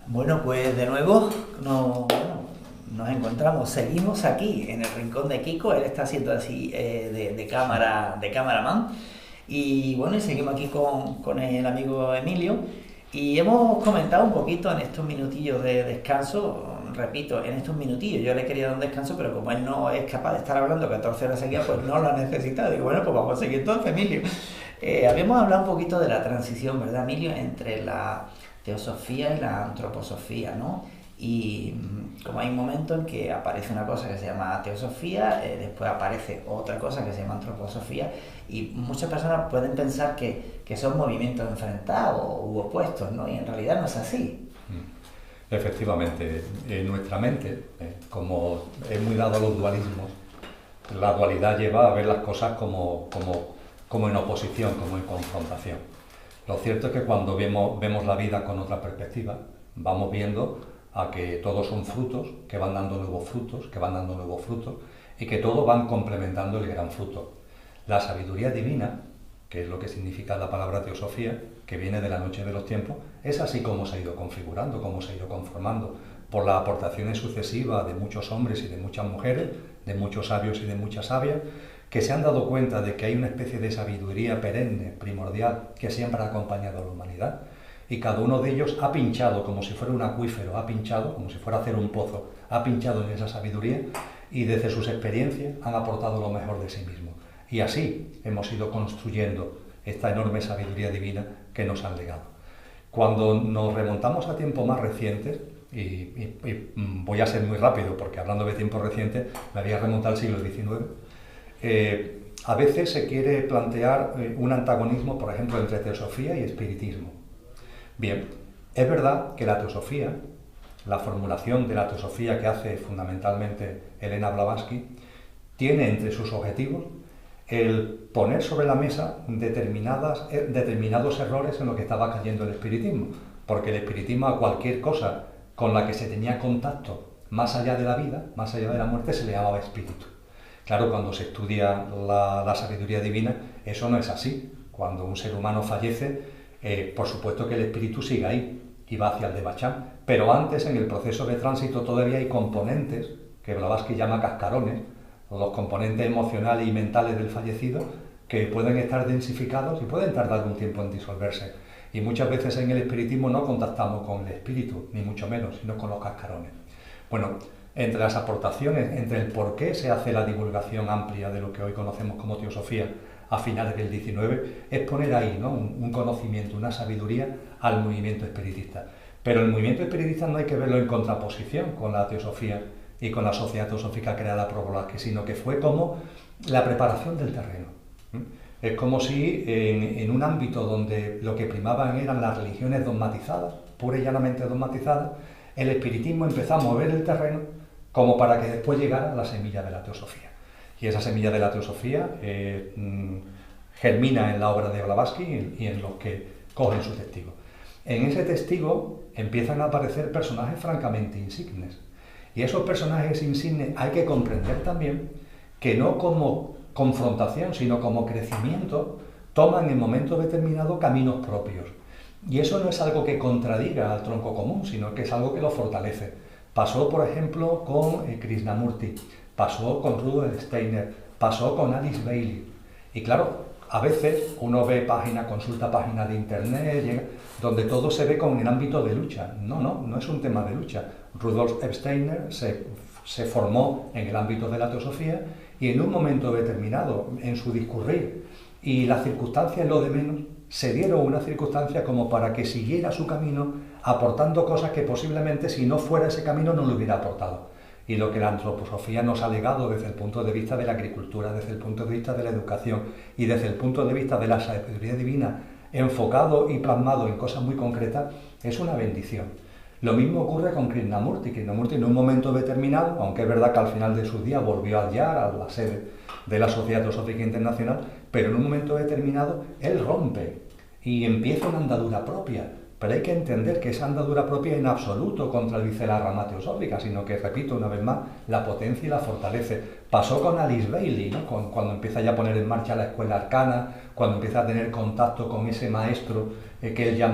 Bueno, pues de nuevo nos encontramos, seguimos aquí en el rincón de Kiko. Él está haciendo así de cameraman. Y bueno, y seguimos aquí con el amigo Emilio. Y hemos comentado un poquito en estos minutillos de descanso, repito, en estos minutillos. Yo le quería dar un descanso, pero como él no es capaz de estar hablando 14 horas seguidas, pues no lo ha necesitado. Digo, bueno, pues vamos a seguir entonces, Emilio. Habíamos hablado un poquito de la transición, ¿verdad, Emilio?, entre la teosofía y la antroposofía, ¿no? Y como hay un momento en que aparece una cosa que se llama teosofía, después aparece otra cosa que se llama antroposofía, y muchas personas pueden pensar que son movimientos enfrentados u opuestos, ¿no? Y en realidad no es así. Efectivamente, nuestra mente, como es muy dado a los dualismos, la dualidad lleva a ver las cosas como en oposición, como en confrontación. Lo cierto es que cuando vemos la vida con otra perspectiva, vamos viendo a que todos son frutos, que van dando nuevos frutos, y que todos van complementando el gran fruto. La sabiduría divina, que es lo que significa la palabra teosofía, que viene de la noche de los tiempos, es así como se ha ido configurando, como se ha ido conformando, por las aportaciones sucesivas de muchos hombres y de muchas mujeres, de muchos sabios y de muchas sabias, que se han dado cuenta de que hay una especie de sabiduría perenne, primordial, que siempre ha acompañado a la humanidad, y cada uno de ellos ha pinchado, como si fuera un acuífero, ha pinchado, como si fuera a hacer un pozo, ha pinchado en esa sabiduría, y desde sus experiencias han aportado lo mejor de sí mismos. Y así hemos ido construyendo esta enorme sabiduría divina que nos han legado. Cuando nos remontamos a tiempos más recientes, y voy a ser muy rápido porque hablando de tiempos recientes me voy a remontar al siglo XIX, a veces se quiere plantear un antagonismo, por ejemplo, entre teosofía y espiritismo. Bien, es verdad que la teosofía, la formulación de la teosofía que hace fundamentalmente Elena Blavatsky, tiene entre sus objetivos el poner sobre la mesa determinados errores en lo que estaba cayendo el espiritismo, porque el espiritismo a cualquier cosa con la que se tenía contacto más allá de la vida, más allá de la muerte, se le llamaba espíritu. Claro, cuando se estudia la sabiduría divina, eso no es así. Cuando un ser humano fallece, por supuesto que el espíritu sigue ahí y va hacia el Devachan, pero antes, en el proceso de tránsito, todavía hay componentes que Blavatsky llama cascarones, los componentes emocionales y mentales del fallecido, que pueden estar densificados y pueden tardar un tiempo en disolverse. Y muchas veces en el espiritismo no contactamos con el espíritu, ni mucho menos, sino con los cascarones. Bueno, entre las aportaciones, entre el por qué se hace la divulgación amplia de lo que hoy conocemos como teosofía a finales del XIX, es poner ahí, ¿no?, un conocimiento, una sabiduría al movimiento espiritista. Pero el movimiento espiritista no hay que verlo en contraposición con la teosofía y con la sociedad teosófica creada por Blavatsky, sino que fue como la preparación del terreno. Es como si en un ámbito donde lo que primaban eran las religiones dogmatizadas, pura y llanamente dogmatizadas, el espiritismo empezó a mover el terreno como para que después llegara la semilla de la teosofía. Y esa semilla de la teosofía germina en la obra de Blavatsky y en los que cogen su testigo. En ese testigo empiezan a aparecer personajes francamente insignes. Y esos personajes insignes hay que comprender también que no como confrontación, sino como crecimiento, toman en momentos determinados caminos propios. Y eso no es algo que contradiga al tronco común, sino que es algo que lo fortalece. Pasó, por ejemplo, con Krishnamurti, pasó con Rudolf Steiner, pasó con Alice Bailey. Y claro, a veces uno ve consulta páginas de internet, donde todo se ve como en el ámbito de lucha. No es un tema de lucha. Rudolf Steiner se formó en el ámbito de la teosofía y en un momento determinado, en su discurrir, y las circunstancias lo de menos, se dieron una circunstancia como para que siguiera su camino aportando cosas que posiblemente si no fuera ese camino no le hubiera aportado. Y lo que la antroposofía nos ha legado desde el punto de vista de la agricultura, desde el punto de vista de la educación y desde el punto de vista de la sabiduría divina, enfocado y plasmado en cosas muy concretas, es una bendición. Lo mismo ocurre con Krishnamurti. Krishnamurti en un momento determinado, aunque es verdad que al final de sus días volvió al YAR, a la sede de la Sociedad Teosófica Internacional, pero en un momento determinado él rompe y empieza una andadura propia, pero hay que entender que esa andadura propia en absoluto contradice la rama teosófica, sino que, repito una vez más, la potencia y la fortalece. Pasó con Alice Bailey, ¿no? Cuando empieza ya a poner en marcha la escuela arcana, cuando empieza a tener contacto con ese maestro que ella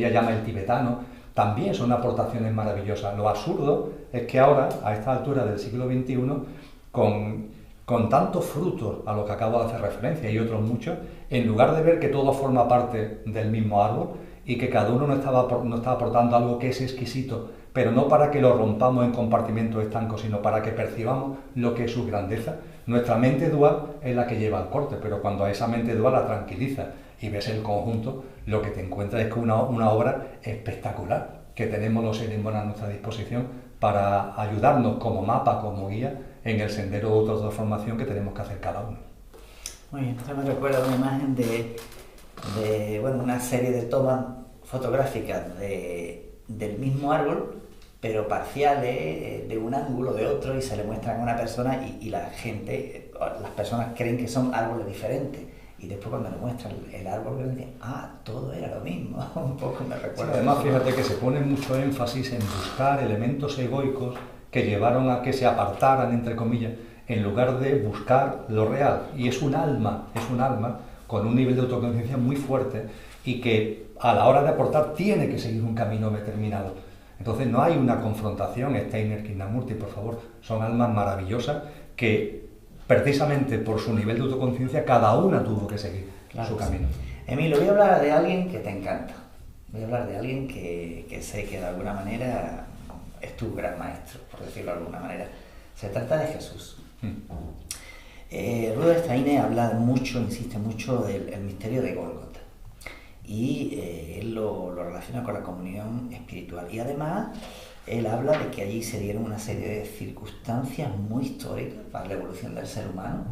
llama el tibetano. También son aportaciones maravillosas. Lo absurdo es que ahora, a esta altura del siglo XXI, con tantos frutos a lo que acabo de hacer referencia y otros muchos, en lugar de ver que todo forma parte del mismo árbol y que cada uno nos está aportando algo que es exquisito, pero no para que lo rompamos en compartimentos estancos, sino para que percibamos lo que es su grandeza, nuestra mente dual es la que lleva al corte, pero cuando a esa mente dual la tranquiliza y ves el conjunto, lo que te encuentras es que una obra espectacular que tenemos los seres humanos a nuestra disposición para ayudarnos como mapa, como guía, en el sendero de transformación que tenemos que hacer cada uno. Muy bien, esto me recuerda una imagen de una serie de tomas fotográficas del mismo árbol, pero parciales, de un ángulo, de otro, y se le muestran a una persona y la gente, las personas creen que son árboles diferentes. Y después cuando le muestran el árbol, dicen, todo era lo mismo. Un poco me recuerda. Sí, además, fíjate que se pone mucho énfasis en buscar elementos egoicos que llevaron a que se apartaran, entre comillas, en lugar de buscar lo real. Y es un alma con un nivel de autoconciencia muy fuerte y que a la hora de aportar tiene que seguir un camino determinado. Entonces no hay una confrontación, Steiner, Krishnamurti, por favor, son almas maravillosas que precisamente por su nivel de autoconciencia cada una tuvo que seguir su camino. Emilio, voy a hablar de alguien que te encanta, voy a hablar de alguien que sé que de alguna manera es tu gran maestro, por decirlo de alguna manera. Se trata de Jesús. Rudolf Steiner habla mucho, insiste mucho del misterio de Gólgota y él lo relaciona con la comunión espiritual y además él habla de que allí se dieron una serie de circunstancias muy históricas para la evolución del ser humano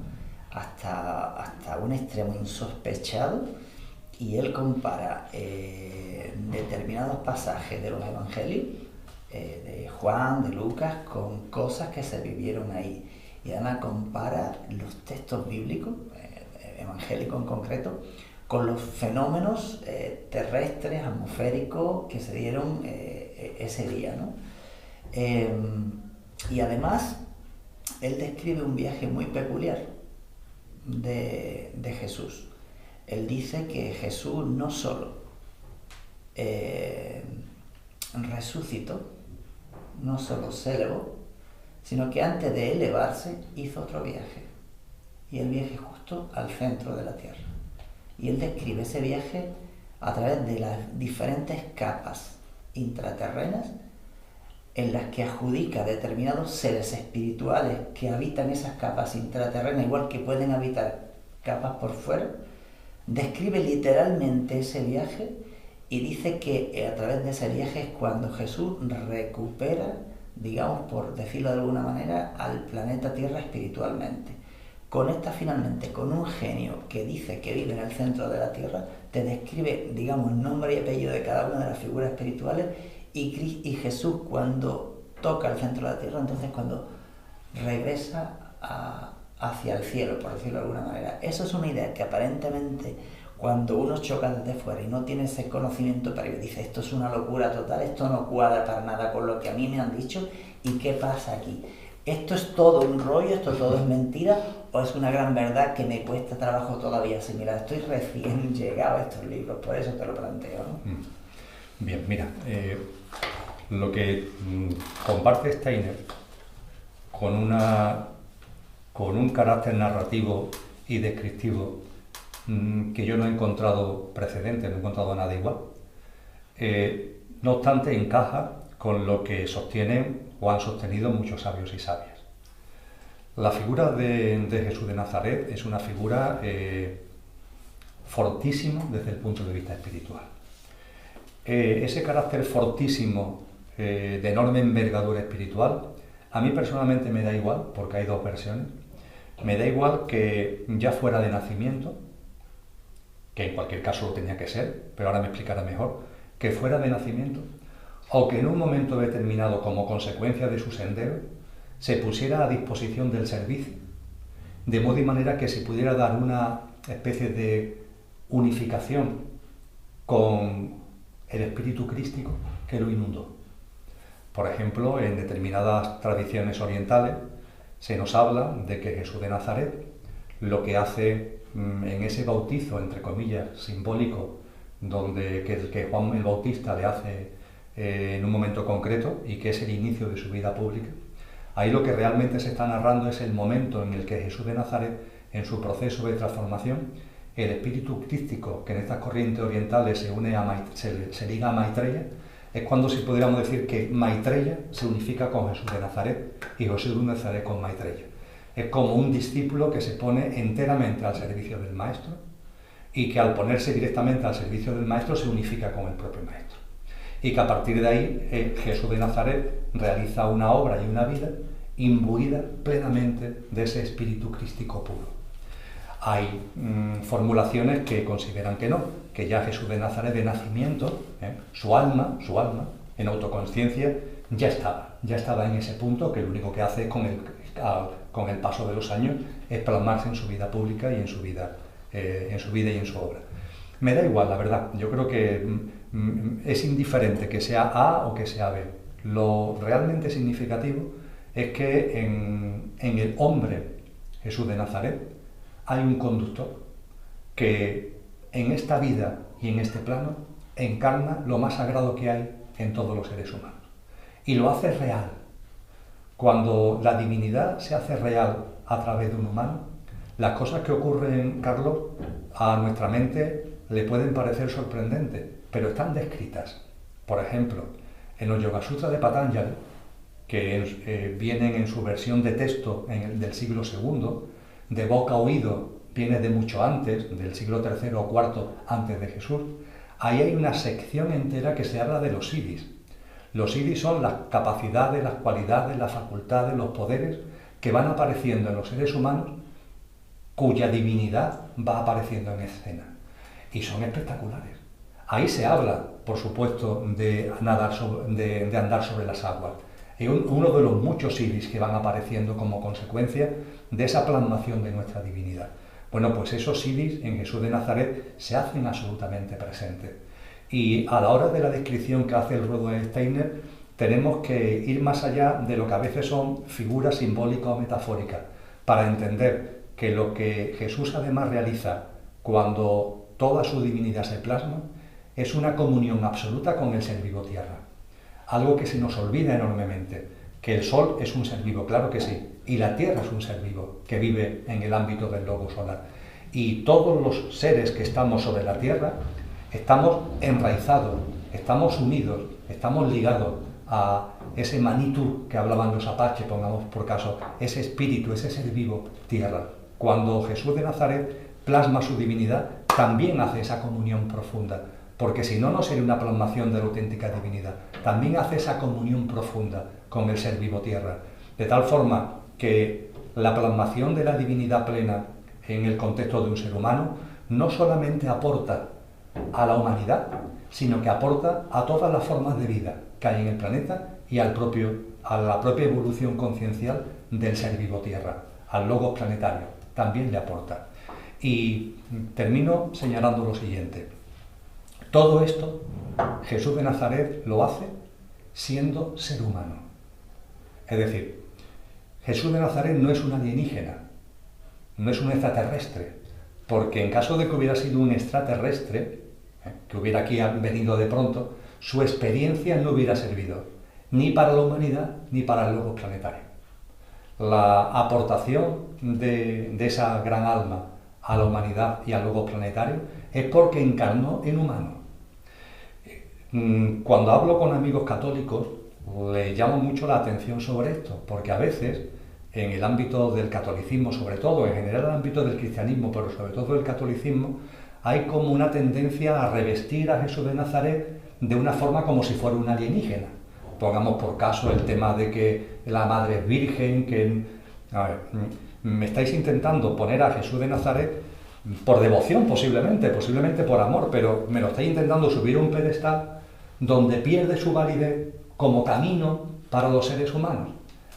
hasta un extremo insospechado y él compara determinados pasajes de los evangelios de Juan, de Lucas, con cosas que se vivieron ahí. Y además compara los textos bíblicos, evangélicos en concreto, con los fenómenos terrestres, atmosféricos que se dieron ese día, ¿no? Y además, él describe un viaje muy peculiar de Jesús. Él dice que Jesús no solo resucitó, no solo se elevó, sino que antes de elevarse hizo otro viaje, y el viaje justo al centro de la Tierra. Y él describe ese viaje a través de las diferentes capas intraterrenas en las que adjudica determinados seres espirituales que habitan esas capas intraterrenas, igual que pueden habitar capas por fuera. Describe literalmente ese viaje y dice que a través de ese viaje es cuando Jesús recupera, digamos, por decirlo de alguna manera, al planeta Tierra espiritualmente. Conecta finalmente con un genio que dice que vive en el centro de la Tierra, te describe, digamos, nombre y apellido de cada una de las figuras espirituales y Jesús cuando toca el centro de la Tierra, entonces cuando regresa hacia el cielo, por decirlo de alguna manera. Eso es una idea que aparentemente cuando uno choca desde fuera y no tiene ese conocimiento previo, dice, esto es una locura total, esto no cuadra para nada con lo que a mí me han dicho, ¿y qué pasa aquí? ¿Esto es todo un rollo, esto todo es mentira, o es una gran verdad que me cuesta trabajo todavía asimilar? Estoy recién llegado a estos libros, por eso te lo planteo, ¿no? Bien, mira, lo que comparte Steiner con un carácter narrativo y descriptivo que yo no he encontrado precedente, no he encontrado nada igual. No obstante, encaja con lo que sostienen o han sostenido muchos sabios y sabias. La figura de Jesús de Nazaret es una figura fortísima desde el punto de vista espiritual. Ese carácter fortísimo, de enorme envergadura espiritual, a mí personalmente me da igual, porque hay dos versiones. Me da igual que ya fuera de nacimiento, que en cualquier caso lo tenía que ser, pero ahora me explicará mejor, que fuera de nacimiento, o que en un momento determinado, como consecuencia de su sendero, se pusiera a disposición del servicio, de modo y manera que se pudiera dar una especie de unificación con el espíritu crístico que lo inundó. Por ejemplo, en determinadas tradiciones orientales se nos habla de que Jesús de Nazaret lo que hace en ese bautizo, entre comillas, simbólico, que Juan el Bautista le hace en un momento concreto y que es el inicio de su vida pública, ahí lo que realmente se está narrando es el momento en el que Jesús de Nazaret, en su proceso de transformación, el espíritu crístico que en estas corrientes orientales se liga a Maitreya, es cuando si pudiéramos decir que Maitreya se unifica con Jesús de Nazaret y Jesús de Nazaret con Maitreya. Es como un discípulo que se pone enteramente al servicio del maestro y que al ponerse directamente al servicio del maestro se unifica con el propio maestro. Y que a partir de ahí Jesús de Nazaret realiza una obra y una vida imbuida plenamente de ese espíritu crístico puro. Hay formulaciones que consideran que no, que ya Jesús de Nazaret de nacimiento, su alma, en autoconsciencia, ya estaba en ese punto, que lo único que hace con el paso de los años es plasmarse en su vida pública y en su vida y en su obra. Me da igual, la verdad, yo creo que es indiferente que sea A o que sea B. Lo realmente significativo es que en el hombre Jesús de Nazaret hay un conductor que en esta vida y en este plano encarna lo más sagrado que hay en todos los seres humanos. Y lo hace real. Cuando la divinidad se hace real a través de un humano, las cosas que ocurren, Carlos, a nuestra mente le pueden parecer sorprendentes, pero están descritas. Por ejemplo, en los Yoga Sutras de Patanjali, que vienen en su versión de texto del siglo II, de boca a oído viene de mucho antes, del siglo III o IV antes de Jesús, ahí hay una sección entera que se habla de los siddhis. Los siddhis son las capacidades, las cualidades, las facultades, los poderes que van apareciendo en los seres humanos cuya divinidad va apareciendo en escena. Y son espectaculares. Ahí se habla, por supuesto, de andar sobre las aguas. Y uno de los muchos siddhis que van apareciendo como consecuencia de esa plasmación de nuestra divinidad. Bueno, pues esos siddhis en Jesús de Nazaret se hacen absolutamente presentes. Y a la hora de la descripción que hace el Rudolf Steiner, tenemos que ir más allá de lo que a veces son figuras simbólicas o metafóricas, para entender que lo que Jesús además realiza cuando toda su divinidad se plasma es una comunión absoluta con el ser vivo tierra. Algo que se nos olvida enormemente, que el sol es un ser vivo, claro que sí, y la tierra es un ser vivo que vive en el ámbito del logo solar. Y todos los seres que estamos sobre la tierra estamos enraizados, estamos unidos, estamos ligados a ese Manitou que hablaban los apaches, pongamos por caso, ese espíritu, ese ser vivo tierra. Cuando Jesús de Nazaret plasma su divinidad, también hace esa comunión profunda, porque si no, no sería una plasmación de la auténtica divinidad. También hace esa comunión profunda con el ser vivo tierra, de tal forma que la plasmación de la divinidad plena en el contexto de un ser humano no solamente aporta a la humanidad, sino que aporta a todas las formas de vida que hay en el planeta y a la propia evolución conciencial del ser vivo tierra, al logos planetario, también le aporta. Y termino señalando lo siguiente. Todo esto Jesús de Nazaret lo hace siendo ser humano. Es decir, Jesús de Nazaret no es un alienígena, no es un extraterrestre, porque en caso de que hubiera sido un extraterrestre, que hubiera aquí venido de pronto, su experiencia no hubiera servido ni para la humanidad ni para el logos planetario. La aportación de esa gran alma a la humanidad y al logos planetario es porque encarnó en humano. Cuando hablo con amigos católicos, les llamo mucho la atención sobre esto, porque a veces en el ámbito del catolicismo, sobre todo, en general el ámbito del cristianismo, pero sobre todo el catolicismo, hay como una tendencia a revestir a Jesús de Nazaret de una forma como si fuera un alienígena. Pongamos por caso el tema de que la madre es virgen, que... A ver, me estáis intentando poner a Jesús de Nazaret por devoción posiblemente por amor, pero me lo estáis intentando subir a un pedestal donde pierde su validez como camino para los seres humanos.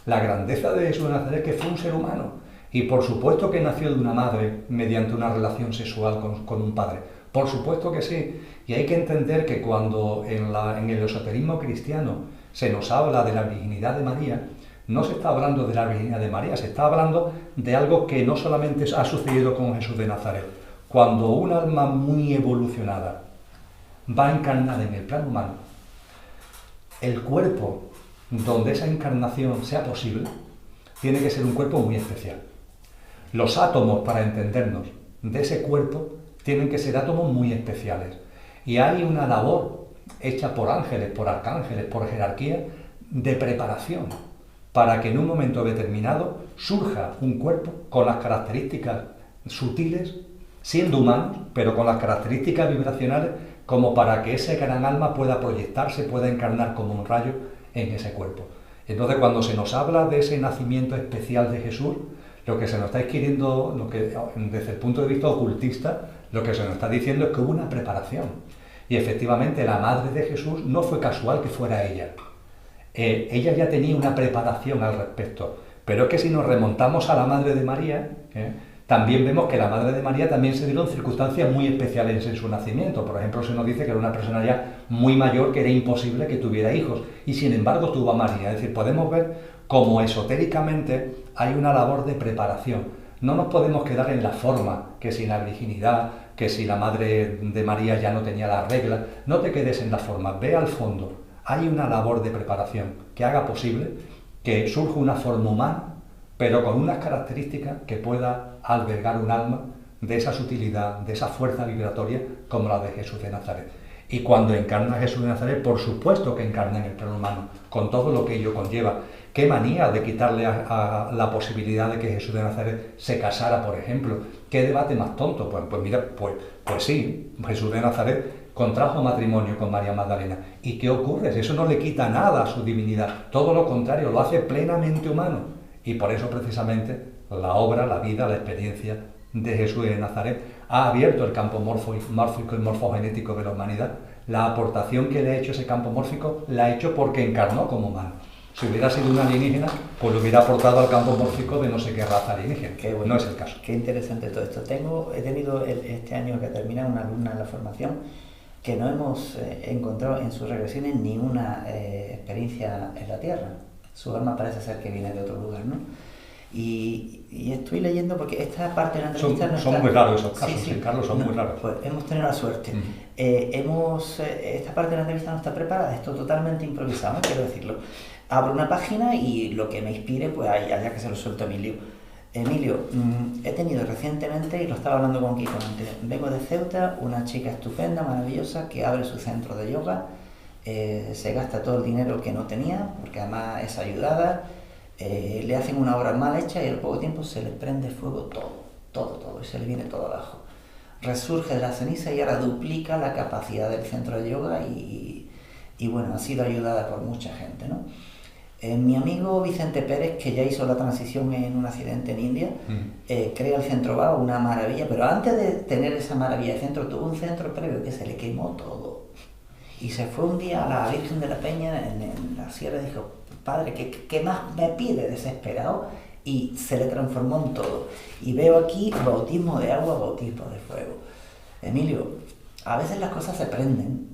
La grandeza de Jesús de Nazaret es que fue un ser humano y por supuesto que nació de una madre mediante una relación sexual con un padre. Por supuesto que sí. Y hay que entender que cuando en el esoterismo cristiano se nos habla de la virginidad de María, no se está hablando de la virginidad de María, se está hablando de algo que no solamente ha sucedido con Jesús de Nazaret. Cuando un alma muy evolucionada va encarnada en el plano humano, el cuerpo donde esa encarnación sea posible tiene que ser un cuerpo muy especial. Los átomos, para entendernos, de ese cuerpo tienen que ser átomos muy especiales. Y hay una labor hecha por ángeles, por arcángeles, por jerarquía, de preparación para que en un momento determinado surja un cuerpo con las características sutiles, siendo humanos, pero con las características vibracionales, como para que ese gran alma pueda proyectarse, pueda encarnar como un rayo en ese cuerpo. Entonces, cuando se nos habla de ese nacimiento especial de Jesús, lo que se nos está adquiriendo, desde el punto de vista ocultista, lo que se nos está diciendo es que hubo una preparación. Y efectivamente la madre de Jesús no fue casual que fuera ella. Ella ya tenía una preparación al respecto. Pero es que si nos remontamos a la madre de María, también vemos que la madre de María también se dieron circunstancias muy especiales en su nacimiento. Por ejemplo, se nos dice que era una persona ya muy mayor, que era imposible que tuviera hijos. Y sin embargo tuvo a María. Es decir, podemos ver cómo esotéricamente hay una labor de preparación. No nos podemos quedar en la forma, que si la virginidad, que si la madre de María ya no tenía las reglas. No te quedes en la forma, ve al fondo. Hay una labor de preparación que haga posible que surja una forma humana, pero con unas características que pueda albergar un alma de esa sutilidad, de esa fuerza vibratoria como la de Jesús de Nazaret. Y cuando encarna Jesús de Nazaret, por supuesto que encarna en el plano humano, con todo lo que ello conlleva. Qué manía de quitarle a la posibilidad de que Jesús de Nazaret se casara, por ejemplo. Qué debate más tonto. Pues mira, pues sí, Jesús de Nazaret contrajo matrimonio con María Magdalena. ¿Y qué ocurre? Eso no le quita nada a su divinidad. Todo lo contrario, lo hace plenamente humano. Y por eso precisamente la obra, la vida, la experiencia de Jesús de Nazaret ha abierto el campo mórfico y morfogenético de la humanidad. La aportación que le ha hecho ese campo mórfico la ha hecho porque encarnó como humano. Si hubiera sido un alienígena, pues lo hubiera aportado al campo mórfico de no sé qué raza alienígena. Qué bueno, no es el caso. Qué interesante todo esto. He tenido este año que termina una alumna en la formación que no hemos encontrado en sus regresiones ninguna experiencia en la Tierra. Su alma parece ser que viene de otro lugar, ¿no? Y estoy leyendo porque esta parte de la entrevista son muy raros esos casos, sí, Carlos, son muy raros. Pues hemos tenido la suerte. Esta parte de la entrevista no está preparada, esto totalmente improvisado, quiero decirlo. Abro una página y lo que me inspire, pues allá que se lo suelto a Emilio. Emilio, he tenido recientemente, y lo estaba hablando con Kiko antes, vengo de Ceuta, una chica estupenda, maravillosa, que abre su centro de yoga, se gasta todo el dinero que no tenía, porque además es ayudada, le hacen una obra mal hecha y al poco tiempo se le prende fuego todo, y se le viene todo abajo. Resurge de la ceniza y ahora duplica la capacidad del centro de yoga y bueno, ha sido ayudada por mucha gente, ¿no? Mi amigo Vicente Pérez, que ya hizo la transición en un accidente en India, crea el Centro Bao, una maravilla, pero antes de tener esa maravilla de centro, tuvo un centro previo que se le quemó todo. Y se fue un día a la Virgen de la Peña en la sierra y dijo, padre, ¿qué más me pide desesperado? Y se le transformó en todo. Y veo aquí bautismo de agua, bautismo de fuego. Emilio, a veces las cosas se prenden.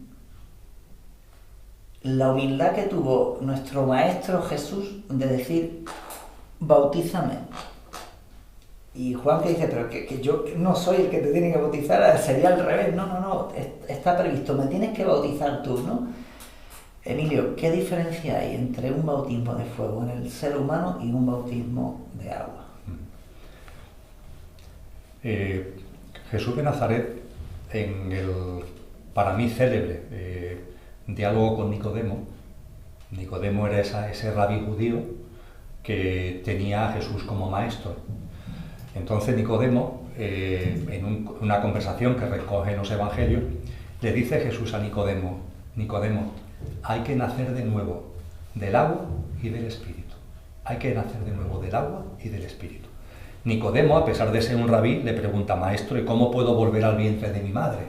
La humildad que tuvo nuestro Maestro Jesús de decir, bautízame. Y Juan que dice, pero que yo no soy el que te tiene que bautizar, sería al revés. No, está previsto, me tienes que bautizar tú, ¿no? Emilio, ¿qué diferencia hay entre un bautismo de fuego en el ser humano y un bautismo de agua? Jesús de Nazaret, en el, para mí, célebre diálogo con Nicodemo. Nicodemo era ese rabí judío que tenía a Jesús como maestro. Entonces Nicodemo, en una conversación que recoge en los evangelios, le dice Jesús a Nicodemo, Nicodemo, hay que nacer de nuevo del agua y del espíritu. Hay que nacer de nuevo del agua y del espíritu. Nicodemo, a pesar de ser un rabí, le pregunta, maestro, ¿y cómo puedo volver al vientre de mi madre?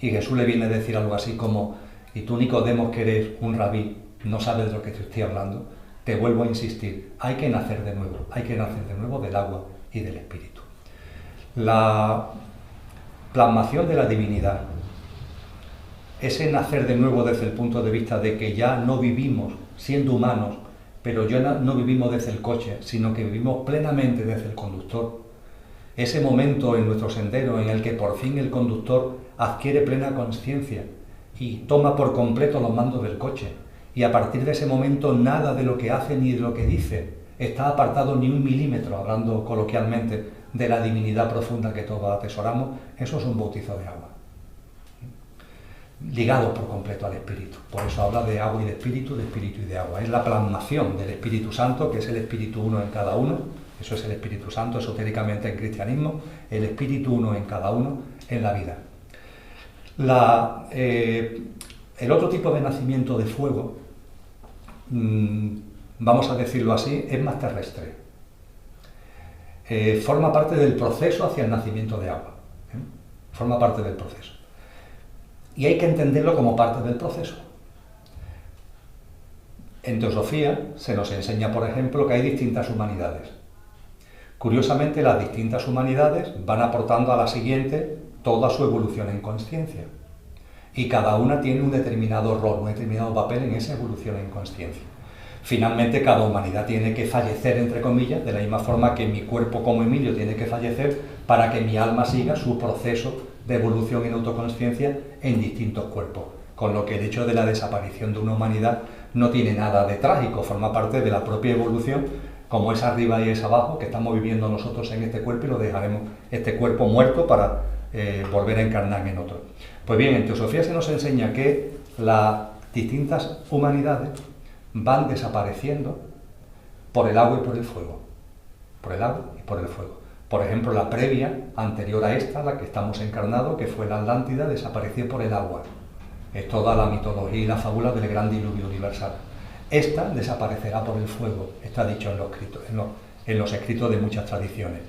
Y Jesús le viene a decir algo así como, y tú, Nicodemo, que eres un rabí, no sabes de lo que te estoy hablando, te vuelvo a insistir, hay que nacer de nuevo del agua y del espíritu. plasmación de la divinidad, ese nacer de nuevo desde el punto de vista de que ya no vivimos siendo humanos, pero ya no vivimos desde el coche, sino que vivimos plenamente desde el conductor. Ese momento en nuestro sendero en el que por fin el conductor adquiere plena conciencia y toma por completo los mandos del coche. Y a partir de ese momento nada de lo que hace ni de lo que dice está apartado ni un milímetro, hablando coloquialmente, de la divinidad profunda que todos atesoramos. Eso es un bautizo de agua, ligado por completo al Espíritu. Por eso habla de agua y de Espíritu y de agua. Es la plasmación del Espíritu Santo, que es el Espíritu uno en cada uno. Eso es el Espíritu Santo esotéricamente en cristianismo, el Espíritu uno en cada uno en la vida. El otro tipo de nacimiento de fuego, vamos a decirlo así, es más terrestre. Forma parte del proceso hacia el nacimiento de agua. Forma parte del proceso. Y hay que entenderlo como parte del proceso. En teosofía se nos enseña, por ejemplo, que hay distintas humanidades. Curiosamente, las distintas humanidades van aportando a la siguiente toda su evolución en consciencia. Y cada una tiene un determinado rol, un determinado papel en esa evolución en consciencia. Finalmente, cada humanidad tiene que fallecer, entre comillas, de la misma forma que mi cuerpo como Emilio tiene que fallecer para que mi alma siga su proceso de evolución en autoconsciencia en distintos cuerpos. Con lo que el hecho de la desaparición de una humanidad no tiene nada de trágico, forma parte de la propia evolución, como es arriba y es abajo, que estamos viviendo nosotros en este cuerpo y lo dejaremos, este cuerpo muerto, para volver a encarnar en otro. Pues bien, en teosofía se nos enseña que las distintas humanidades van desapareciendo por el agua y por el fuego. Por el agua y por el fuego. Por ejemplo, la previa, anterior a esta, la que estamos encarnados, que fue la Atlántida, desapareció por el agua. Es toda la mitología y la fábula del gran diluvio universal. Esta desaparecerá por el fuego, está dicho en los escritos de muchas tradiciones.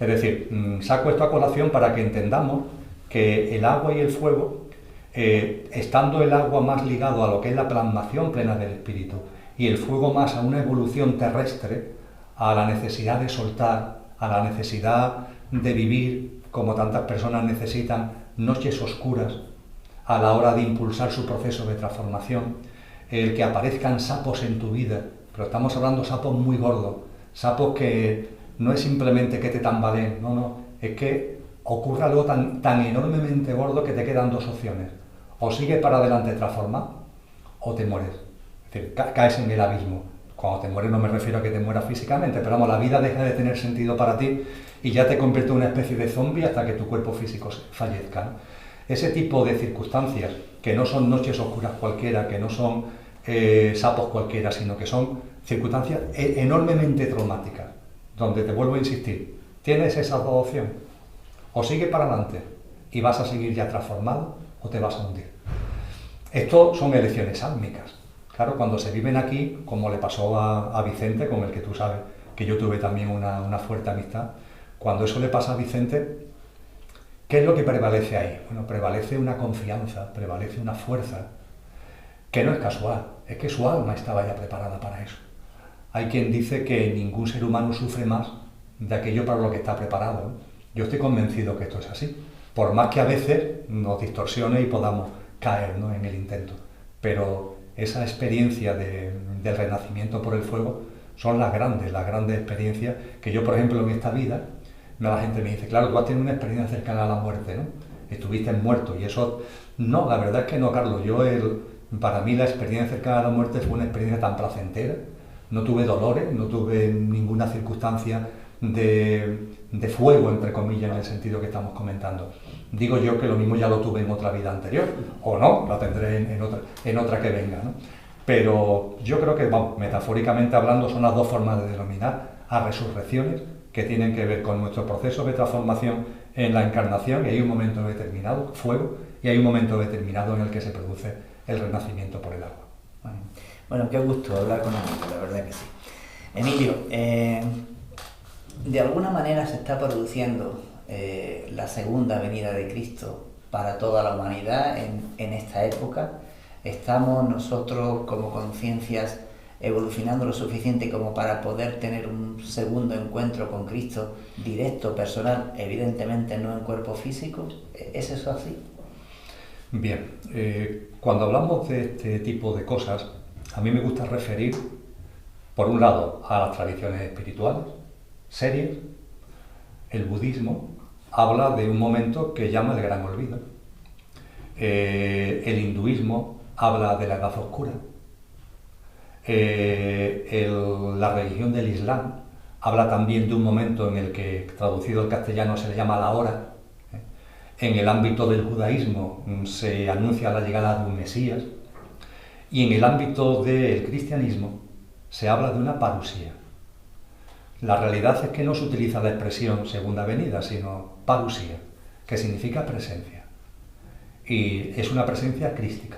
Es decir, saco esto a colación para que entendamos que el agua y el fuego, estando el agua más ligado a lo que es la plasmación plena del espíritu y el fuego más a una evolución terrestre, a la necesidad de soltar, a la necesidad de vivir como tantas personas necesitan noches oscuras a la hora de impulsar su proceso de transformación, el que aparezcan sapos en tu vida, pero estamos hablando de sapos muy gordos, sapos que no es simplemente que te tambaleen, no, es que ocurre algo tan enormemente gordo que te quedan dos opciones: o sigues para adelante transformado o te mueres, es decir, caes en el abismo. Cuando te mueres no me refiero a que te mueras físicamente, pero vamos, la vida deja de tener sentido para ti y ya te convierte en una especie de zombie hasta que tu cuerpo físico fallezca, ¿no? Ese tipo de circunstancias, que no son noches oscuras cualquiera, que no son sapos cualquiera, sino que son circunstancias enormemente traumáticas, donde, te vuelvo a insistir, tienes esas dos opciones: o sigues para adelante y vas a seguir ya transformado, o te vas a hundir. Esto son elecciones álmicas. Claro, cuando se viven aquí, como le pasó a Vicente, con el que tú sabes que yo tuve también una fuerte amistad, cuando eso le pasa a Vicente, ¿qué es lo que prevalece ahí? Bueno, prevalece una confianza, prevalece una fuerza, que no es casual, es que su alma estaba ya preparada para eso. Hay quien dice que ningún ser humano sufre más de aquello para lo que está preparado, ¿no? Yo estoy convencido que esto es así, por más que a veces nos distorsione y podamos caer, ¿no?, en el intento. Pero esa experiencia del renacimiento por el fuego son las grandes experiencias que yo, por ejemplo, en esta vida, la gente me dice: claro, tú has tenido una experiencia cercana a la muerte, ¿no? Estuviste muerto, y eso... No, la verdad es que no, Carlos. Para mí la experiencia cercana a la muerte fue una experiencia tan placentera. No tuve dolores, no tuve ninguna circunstancia de fuego, entre comillas, en el sentido que estamos comentando. Digo yo que lo mismo ya lo tuve en otra vida anterior, o no, la tendré en otra que venga, ¿no? Pero yo creo que, vamos, metafóricamente hablando, son las dos formas de denominar a resurrecciones que tienen que ver con nuestro proceso de transformación en la encarnación, y hay un momento determinado, fuego, y hay un momento determinado en el que se produce el renacimiento por el agua. Bueno, qué gusto hablar con Emilio, la verdad que sí. Emilio, de alguna manera se está produciendo la segunda venida de Cristo para toda la humanidad en esta época. Estamos nosotros como conciencias evolucionando lo suficiente como para poder tener un segundo encuentro con Cristo directo, personal, evidentemente no en cuerpo físico. ¿Es eso así? Bien, cuando hablamos de este tipo de cosas, a mí me gusta referir, por un lado, a las tradiciones espirituales serias. El budismo habla de un momento que llama el gran olvido. El hinduismo habla de la edad oscura. La religión del Islam habla también de un momento en el que, traducido al castellano, se le llama la hora. En el ámbito del judaísmo se anuncia la llegada de un Mesías. Y en el ámbito del cristianismo se habla de una parusía. La realidad es que no se utiliza la expresión segunda venida, sino parusía, que significa presencia. Y es una presencia crística.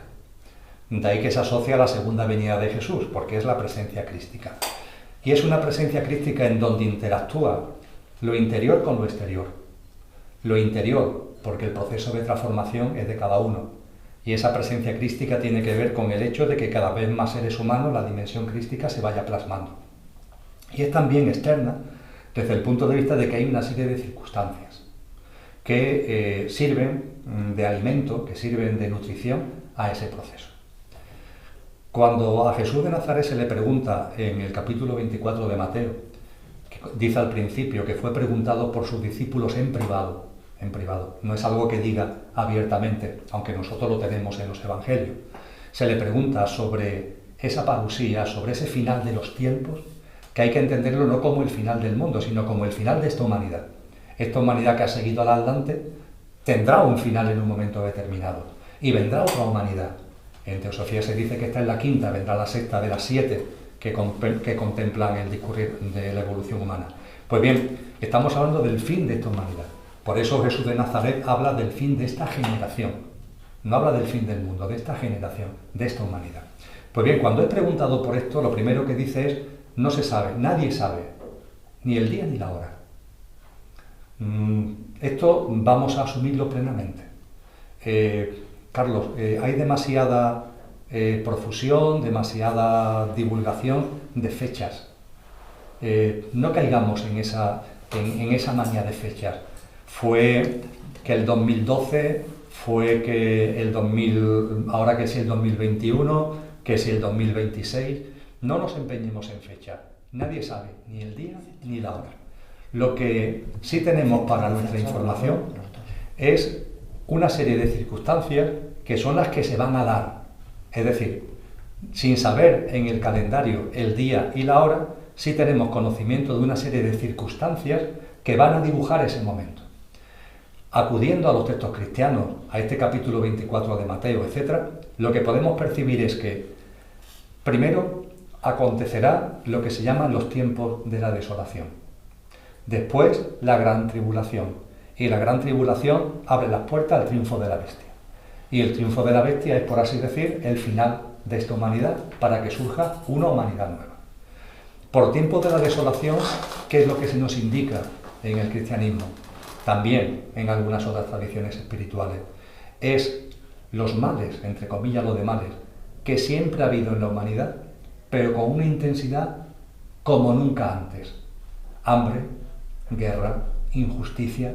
De ahí que se asocia a la segunda venida de Jesús, porque es la presencia crística. Y es una presencia crística en donde interactúa lo interior con lo exterior. Lo interior, porque el proceso de transformación es de cada uno. Y esa presencia crística tiene que ver con el hecho de que cada vez más seres humanos la dimensión crística se vaya plasmando. Y es también externa desde el punto de vista de que hay una serie de circunstancias que sirven de alimento, que sirven de nutrición a ese proceso. Cuando a Jesús de Nazaret se le pregunta en el capítulo 24 de Mateo, que dice al principio que fue preguntado por sus discípulos en privado, no es algo que diga abiertamente, aunque nosotros lo tenemos en los evangelios, se le pregunta sobre esa parusía, sobre ese final de los tiempos, que hay que entenderlo no como el final del mundo, sino como el final de esta humanidad. Esta humanidad que ha seguido al adelante tendrá un final en un momento determinado y vendrá otra humanidad. En Teosofía se dice que esta es la quinta, vendrá la sexta de las 7 que contemplan el discurrir de la evolución humana. Pues bien, estamos hablando del fin de esta humanidad. Por eso Jesús de Nazaret habla del fin de esta generación. No habla del fin del mundo, de esta generación, de esta humanidad. Pues bien, cuando he preguntado por esto, lo primero que dice es: no se sabe, nadie sabe, ni el día ni la hora. Esto vamos a asumirlo plenamente. Carlos, hay demasiada profusión, demasiada divulgación de fechas. No caigamos en esa manía de fechas. Fue que el 2012, fue que el 2000, ahora que si el 2021, que si el 2026. No nos empeñemos en fecha. Nadie sabe ni el día ni la hora. Lo que sí tenemos para nuestra información es una serie de circunstancias que son las que se van a dar. Es decir, sin saber en el calendario el día y la hora, sí tenemos conocimiento de una serie de circunstancias que van a dibujar ese momento. Acudiendo a los textos cristianos, a este capítulo 24 de Mateo, etc., lo que podemos percibir es que, primero, acontecerá lo que se llaman los tiempos de la desolación. Después, la gran tribulación. Y la gran tribulación abre las puertas al triunfo de la bestia. Y el triunfo de la bestia es, por así decir, el final de esta humanidad para que surja una humanidad nueva. Por tiempos de la desolación, ¿qué es lo que se nos indica en el cristianismo? También en algunas otras tradiciones espirituales. Es los males, entre comillas lo de males, que siempre ha habido en la humanidad, pero con una intensidad como nunca antes. Hambre, guerra, injusticia,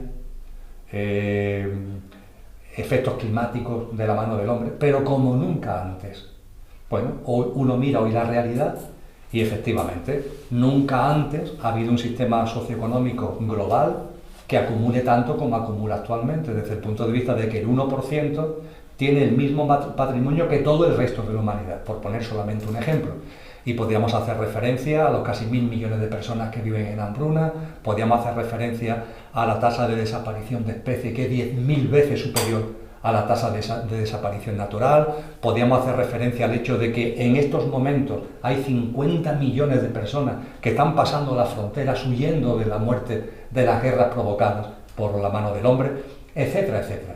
efectos climáticos de la mano del hombre, pero como nunca antes. Bueno, hoy uno mira hoy la realidad y efectivamente nunca antes ha habido un sistema socioeconómico global que acumule tanto como acumula actualmente, desde el punto de vista de que el 1% tiene el mismo patrimonio que todo el resto de la humanidad, por poner solamente un ejemplo. Y podríamos hacer referencia a los casi 1.000 millones de personas que viven en hambruna, podríamos hacer referencia a la tasa de desaparición de especies, que es 10.000 veces superior a la tasa de desaparición natural, podríamos hacer referencia al hecho de que en estos momentos hay 50 millones de personas que están pasando las fronteras huyendo de la muerte, de las guerras provocadas por la mano del hombre, etcétera, etcétera.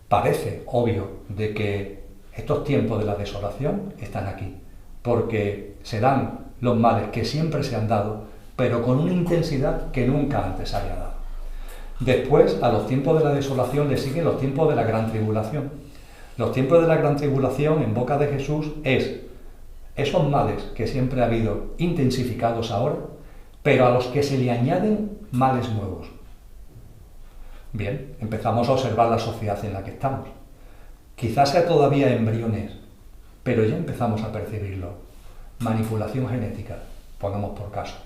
Parece obvio de que estos tiempos de la desolación están aquí, porque se dan los males que siempre se han dado, pero con una intensidad que nunca antes había dado. Después, a los tiempos de la desolación le siguen los tiempos de la gran tribulación. Los tiempos de la gran tribulación, en boca de Jesús, es Esos males que siempre ha habido intensificados ahora, pero a los que se le añaden males nuevos. Bien, empezamos a observar la sociedad en la que estamos. Quizás sea todavía embriones, pero ya empezamos a percibirlo. Manipulación genética, pongamos por caso.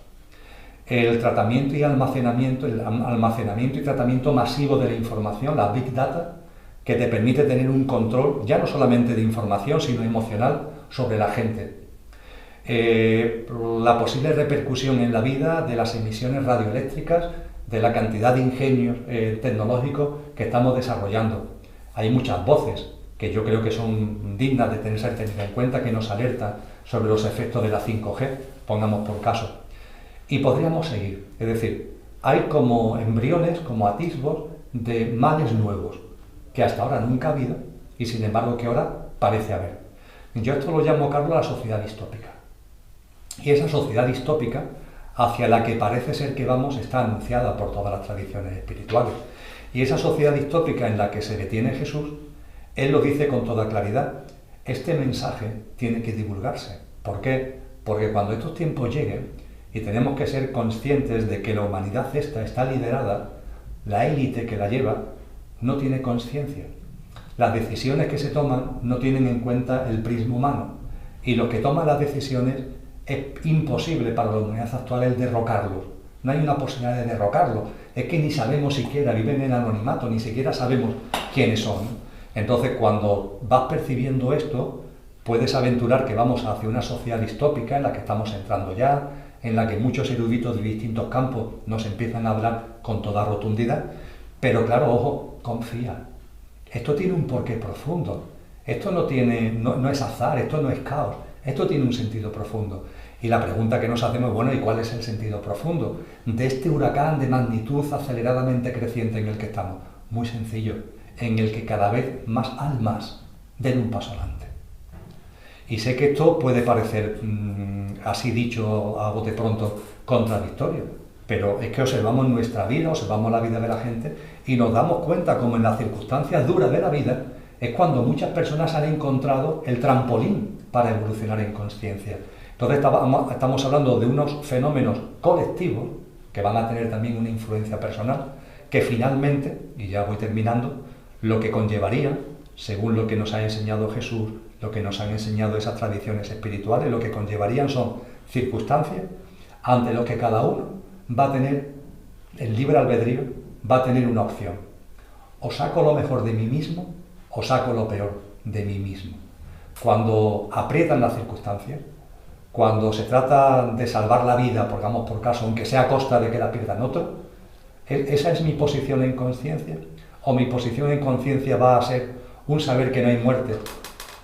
El tratamiento y almacenamiento, y tratamiento masivo de la información, la Big Data, que te permite tener un control ya no solamente de información, sino emocional sobre la gente. La posible repercusión en la vida de las emisiones radioeléctricas, de la cantidad de ingenios tecnológicos que estamos desarrollando. Hay muchas voces que yo creo que son dignas de tenerse en cuenta, que nos alertan sobre los efectos de la 5G, pongamos por caso. Y podríamos seguir, es decir, hay como embriones, como atisbos de males nuevos, que hasta ahora nunca ha habido y sin embargo que ahora parece haber. Yo esto lo llamo, Carlos, la sociedad distópica. Y esa sociedad distópica hacia la que parece ser que vamos está anunciada por todas las tradiciones espirituales. Y esa sociedad distópica en la que se detiene Jesús, Él lo dice con toda claridad. Este mensaje tiene que divulgarse. ¿Por qué? Porque cuando estos tiempos lleguen, y tenemos que ser conscientes de que la humanidad esta está liderada, la élite que la lleva no tiene conciencia. Las decisiones que se toman no tienen en cuenta el prisma humano. Y los que toman las decisiones es imposible para la humanidad actual el derrocarlos. No hay una posibilidad de derrocarlos. Es que ni sabemos siquiera, viven en anonimato, ni siquiera sabemos quiénes son. Entonces, cuando vas percibiendo esto, puedes aventurar que vamos hacia una sociedad distópica en la que estamos entrando ya, en la que muchos eruditos de distintos campos nos empiezan a hablar con toda rotundidad. Pero claro, ojo, confía. Esto tiene un porqué profundo. Esto no es azar, esto no es caos. Esto tiene un sentido profundo. Y la pregunta que nos hacemos es, bueno, ¿y cuál es el sentido profundo de este huracán de magnitud aceleradamente creciente en el que estamos? Muy sencillo, en el que cada vez más almas den un paso adelante. Y sé que esto puede parecer, así dicho a bote pronto, contradictorio, pero es que observamos nuestra vida, observamos la vida de la gente y nos damos cuenta como en las circunstancias duras de la vida es cuando muchas personas han encontrado el trampolín para evolucionar en conciencia. Entonces estamos hablando de unos fenómenos colectivos que van a tener también una influencia personal, que finalmente, y ya voy terminando, lo que conllevaría, según lo que nos ha enseñado Jesús, lo que nos han enseñado esas tradiciones espirituales, lo que conllevarían son circunstancias ante lo que cada uno va a tener el libre albedrío, va a tener una opción. O saco lo mejor de mí mismo, o saco lo peor de mí mismo. Cuando aprietan las circunstancias, cuando se trata de salvar la vida, pongamos por caso, aunque sea a costa de que la pierdan otro, ¿esa es mi posición en conciencia? ¿O mi posición en conciencia va a ser un saber que no hay muerte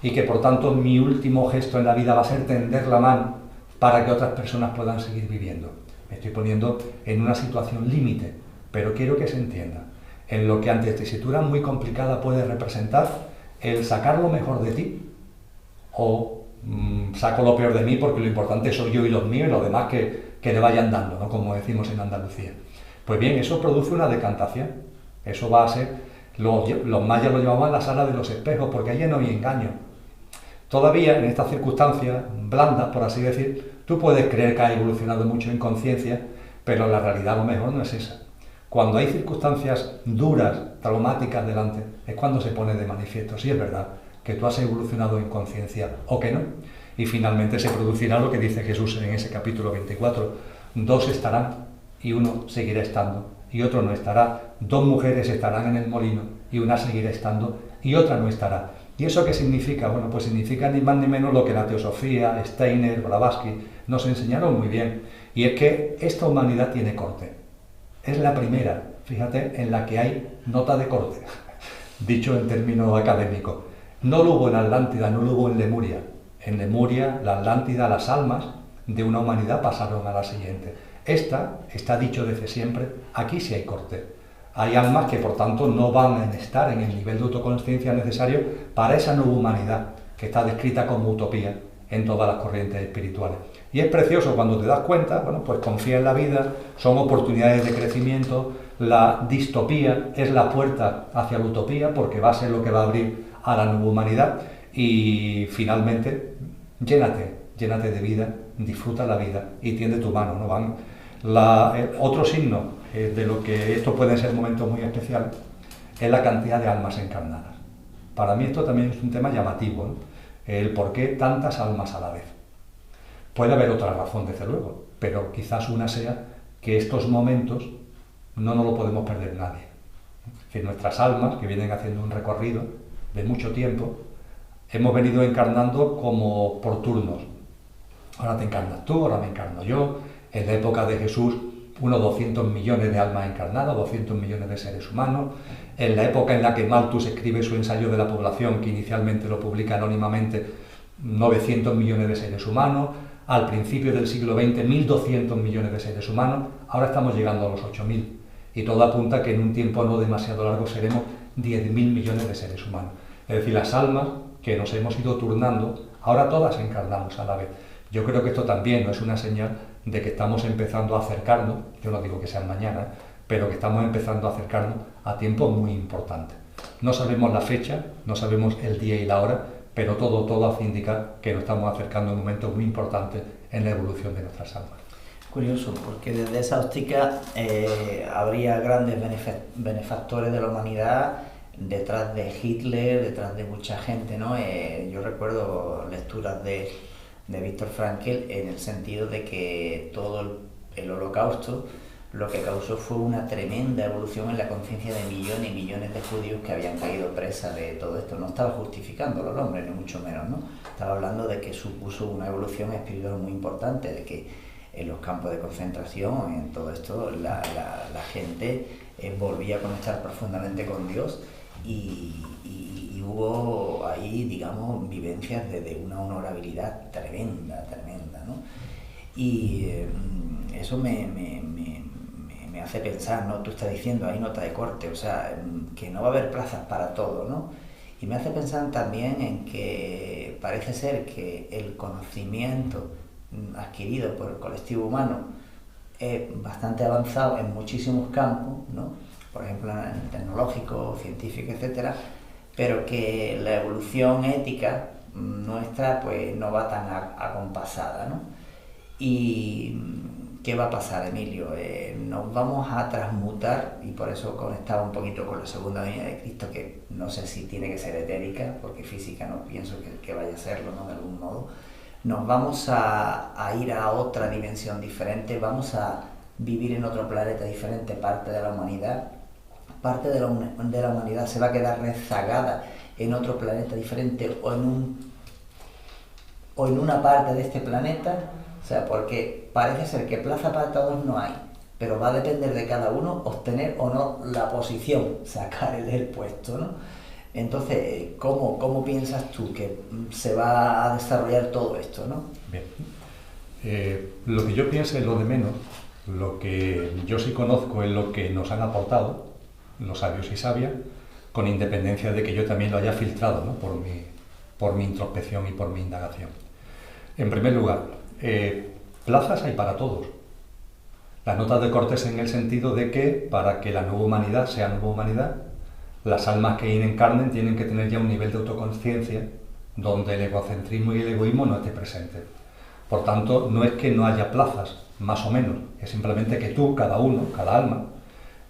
y que por tanto mi último gesto en la vida va a ser tender la mano para que otras personas puedan seguir viviendo? Me estoy poniendo en una situación límite, pero quiero que se entienda. En lo que ante tesitura muy complicada puede representar el sacar lo mejor de ti o saco lo peor de mí porque lo importante soy yo y los míos y los demás que le vayan dando, ¿no? Como decimos en Andalucía. Pues bien, eso produce una decantación. Eso va a ser, los mayas lo llamaban la sala de los espejos porque allí no hay engaño. Todavía en estas circunstancias blandas, por así decir, tú puedes creer que has evolucionado mucho en conciencia, pero la realidad a lo mejor no es esa. Cuando hay circunstancias duras, traumáticas delante, es cuando se pone de manifiesto, sí es verdad, que tú has evolucionado en conciencia o que no. Y finalmente se producirá lo que dice Jesús en ese capítulo 24. Dos estarán y uno seguirá estando y otro no estará. Dos mujeres estarán en el molino y una seguirá estando y otra no estará. ¿Y eso qué significa? Bueno, pues significa ni más ni menos lo que la teosofía, Steiner, Blavatsky nos enseñaron muy bien. Y es que esta humanidad tiene corte. Es la primera, fíjate, en la que hay nota de corte, dicho en términos académicos. No lo hubo en Atlántida, no lo hubo en Lemuria. En Lemuria, la Atlántida, las almas de una humanidad pasaron a la siguiente. Esta, está dicho desde siempre, aquí sí hay corte. Hay almas que por tanto no van a estar en el nivel de autoconsciencia necesario para esa nueva humanidad que está descrita como utopía en todas las corrientes espirituales. Y es precioso cuando te das cuenta, bueno, pues confía en la vida, son oportunidades de crecimiento, la distopía es la puerta hacia la utopía porque va a ser lo que va a abrir a la nueva humanidad y finalmente llénate llénate de vida, disfruta la vida y tiende tu mano, ¿no? Otro signo de lo que esto pueden ser momentos muy especiales es la cantidad de almas encarnadas. Para mí esto también es un tema llamativo, ¿no? El por qué tantas almas a la vez. Puede haber otra razón, desde luego, pero quizás una sea que estos momentos no nos lo podemos perder nadie. Es decir, nuestras almas, que vienen haciendo un recorrido de mucho tiempo, hemos venido encarnando como por turnos. Ahora te encarnas tú, ahora me encarno yo. En la época de Jesús, unos 200 millones de almas encarnadas, 200 millones de seres humanos. En la época en la que Malthus escribe su ensayo de la población, que inicialmente lo publica anónimamente, 900 millones de seres humanos. Al principio del siglo XX, 1.200 millones de seres humanos. Ahora estamos llegando a los 8.000. Y todo apunta que en un tiempo no demasiado largo seremos 10.000 millones de seres humanos. Es decir, las almas que nos hemos ido turnando, ahora todas encarnamos a la vez. Yo creo que esto también no es una señal de que estamos empezando a acercarnos, yo no digo que sea mañana, pero que estamos empezando a acercarnos a tiempos muy importantes. No sabemos la fecha, no sabemos el día y la hora, pero todo hace indicar que nos estamos acercando a un momento muy importante en la evolución de nuestras almas. Curioso, porque desde esa óptica habría grandes benefactores de la humanidad detrás de Hitler, detrás de mucha gente, ¿no? Yo recuerdo lecturas de Viktor Frankl en el sentido de que todo el Holocausto lo que causó fue una tremenda evolución en la conciencia de millones y millones de judíos que habían caído presa de todo esto. No estaba justificándolo el hombre, ni mucho menos, ¿no? Estaba hablando de que supuso una evolución espiritual muy importante, de que en los campos de concentración, en todo esto, la gente volvía a conectar profundamente con Dios y hubo ahí, digamos, vivencias de una honorabilidad tremenda, ¿no? Y eso me hace pensar, ¿no? Tú estás diciendo, hay nota de corte, o sea, que no va a haber plazas para todo, ¿no? Y me hace pensar también en que parece ser que el conocimiento adquirido por el colectivo humano es bastante avanzado en muchísimos campos, ¿no? Por ejemplo, en el tecnológico, científico, etcétera, pero que la evolución ética nuestra pues no va tan acompasada, ¿no? ¿Y qué va a pasar, Emilio? Nos vamos a transmutar, y por eso conectaba un poquito con la segunda venida de Cristo, que no sé si tiene que ser etérica, porque física no pienso que vaya a serlo, ¿no? De algún modo. Nos vamos a ir a otra dimensión diferente, vamos a vivir en otro planeta diferente, parte de la humanidad se va a quedar rezagada en otro planeta diferente o en una parte de este planeta, o sea, porque parece ser que plaza para todos no hay, pero va a depender de cada uno obtener o no la posición, sacar el puesto, ¿no? Entonces, ¿cómo piensas tú que se va a desarrollar todo esto, ¿no? Bien. Lo que yo pienso es lo de menos. Lo que yo sí conozco es lo que nos han aportado los sabios y sabias, con independencia de que yo también lo haya filtrado, ¿no? por mi introspección y por mi indagación. En primer lugar, plazas hay para todos. Las notas de corte en el sentido de que para que la nueva humanidad sea nueva humanidad, las almas que encarnen tienen que tener ya un nivel de autoconciencia donde el egocentrismo y el egoísmo no esté presente. Por tanto, no es que no haya plazas, más o menos, es simplemente que tú, cada uno, cada alma,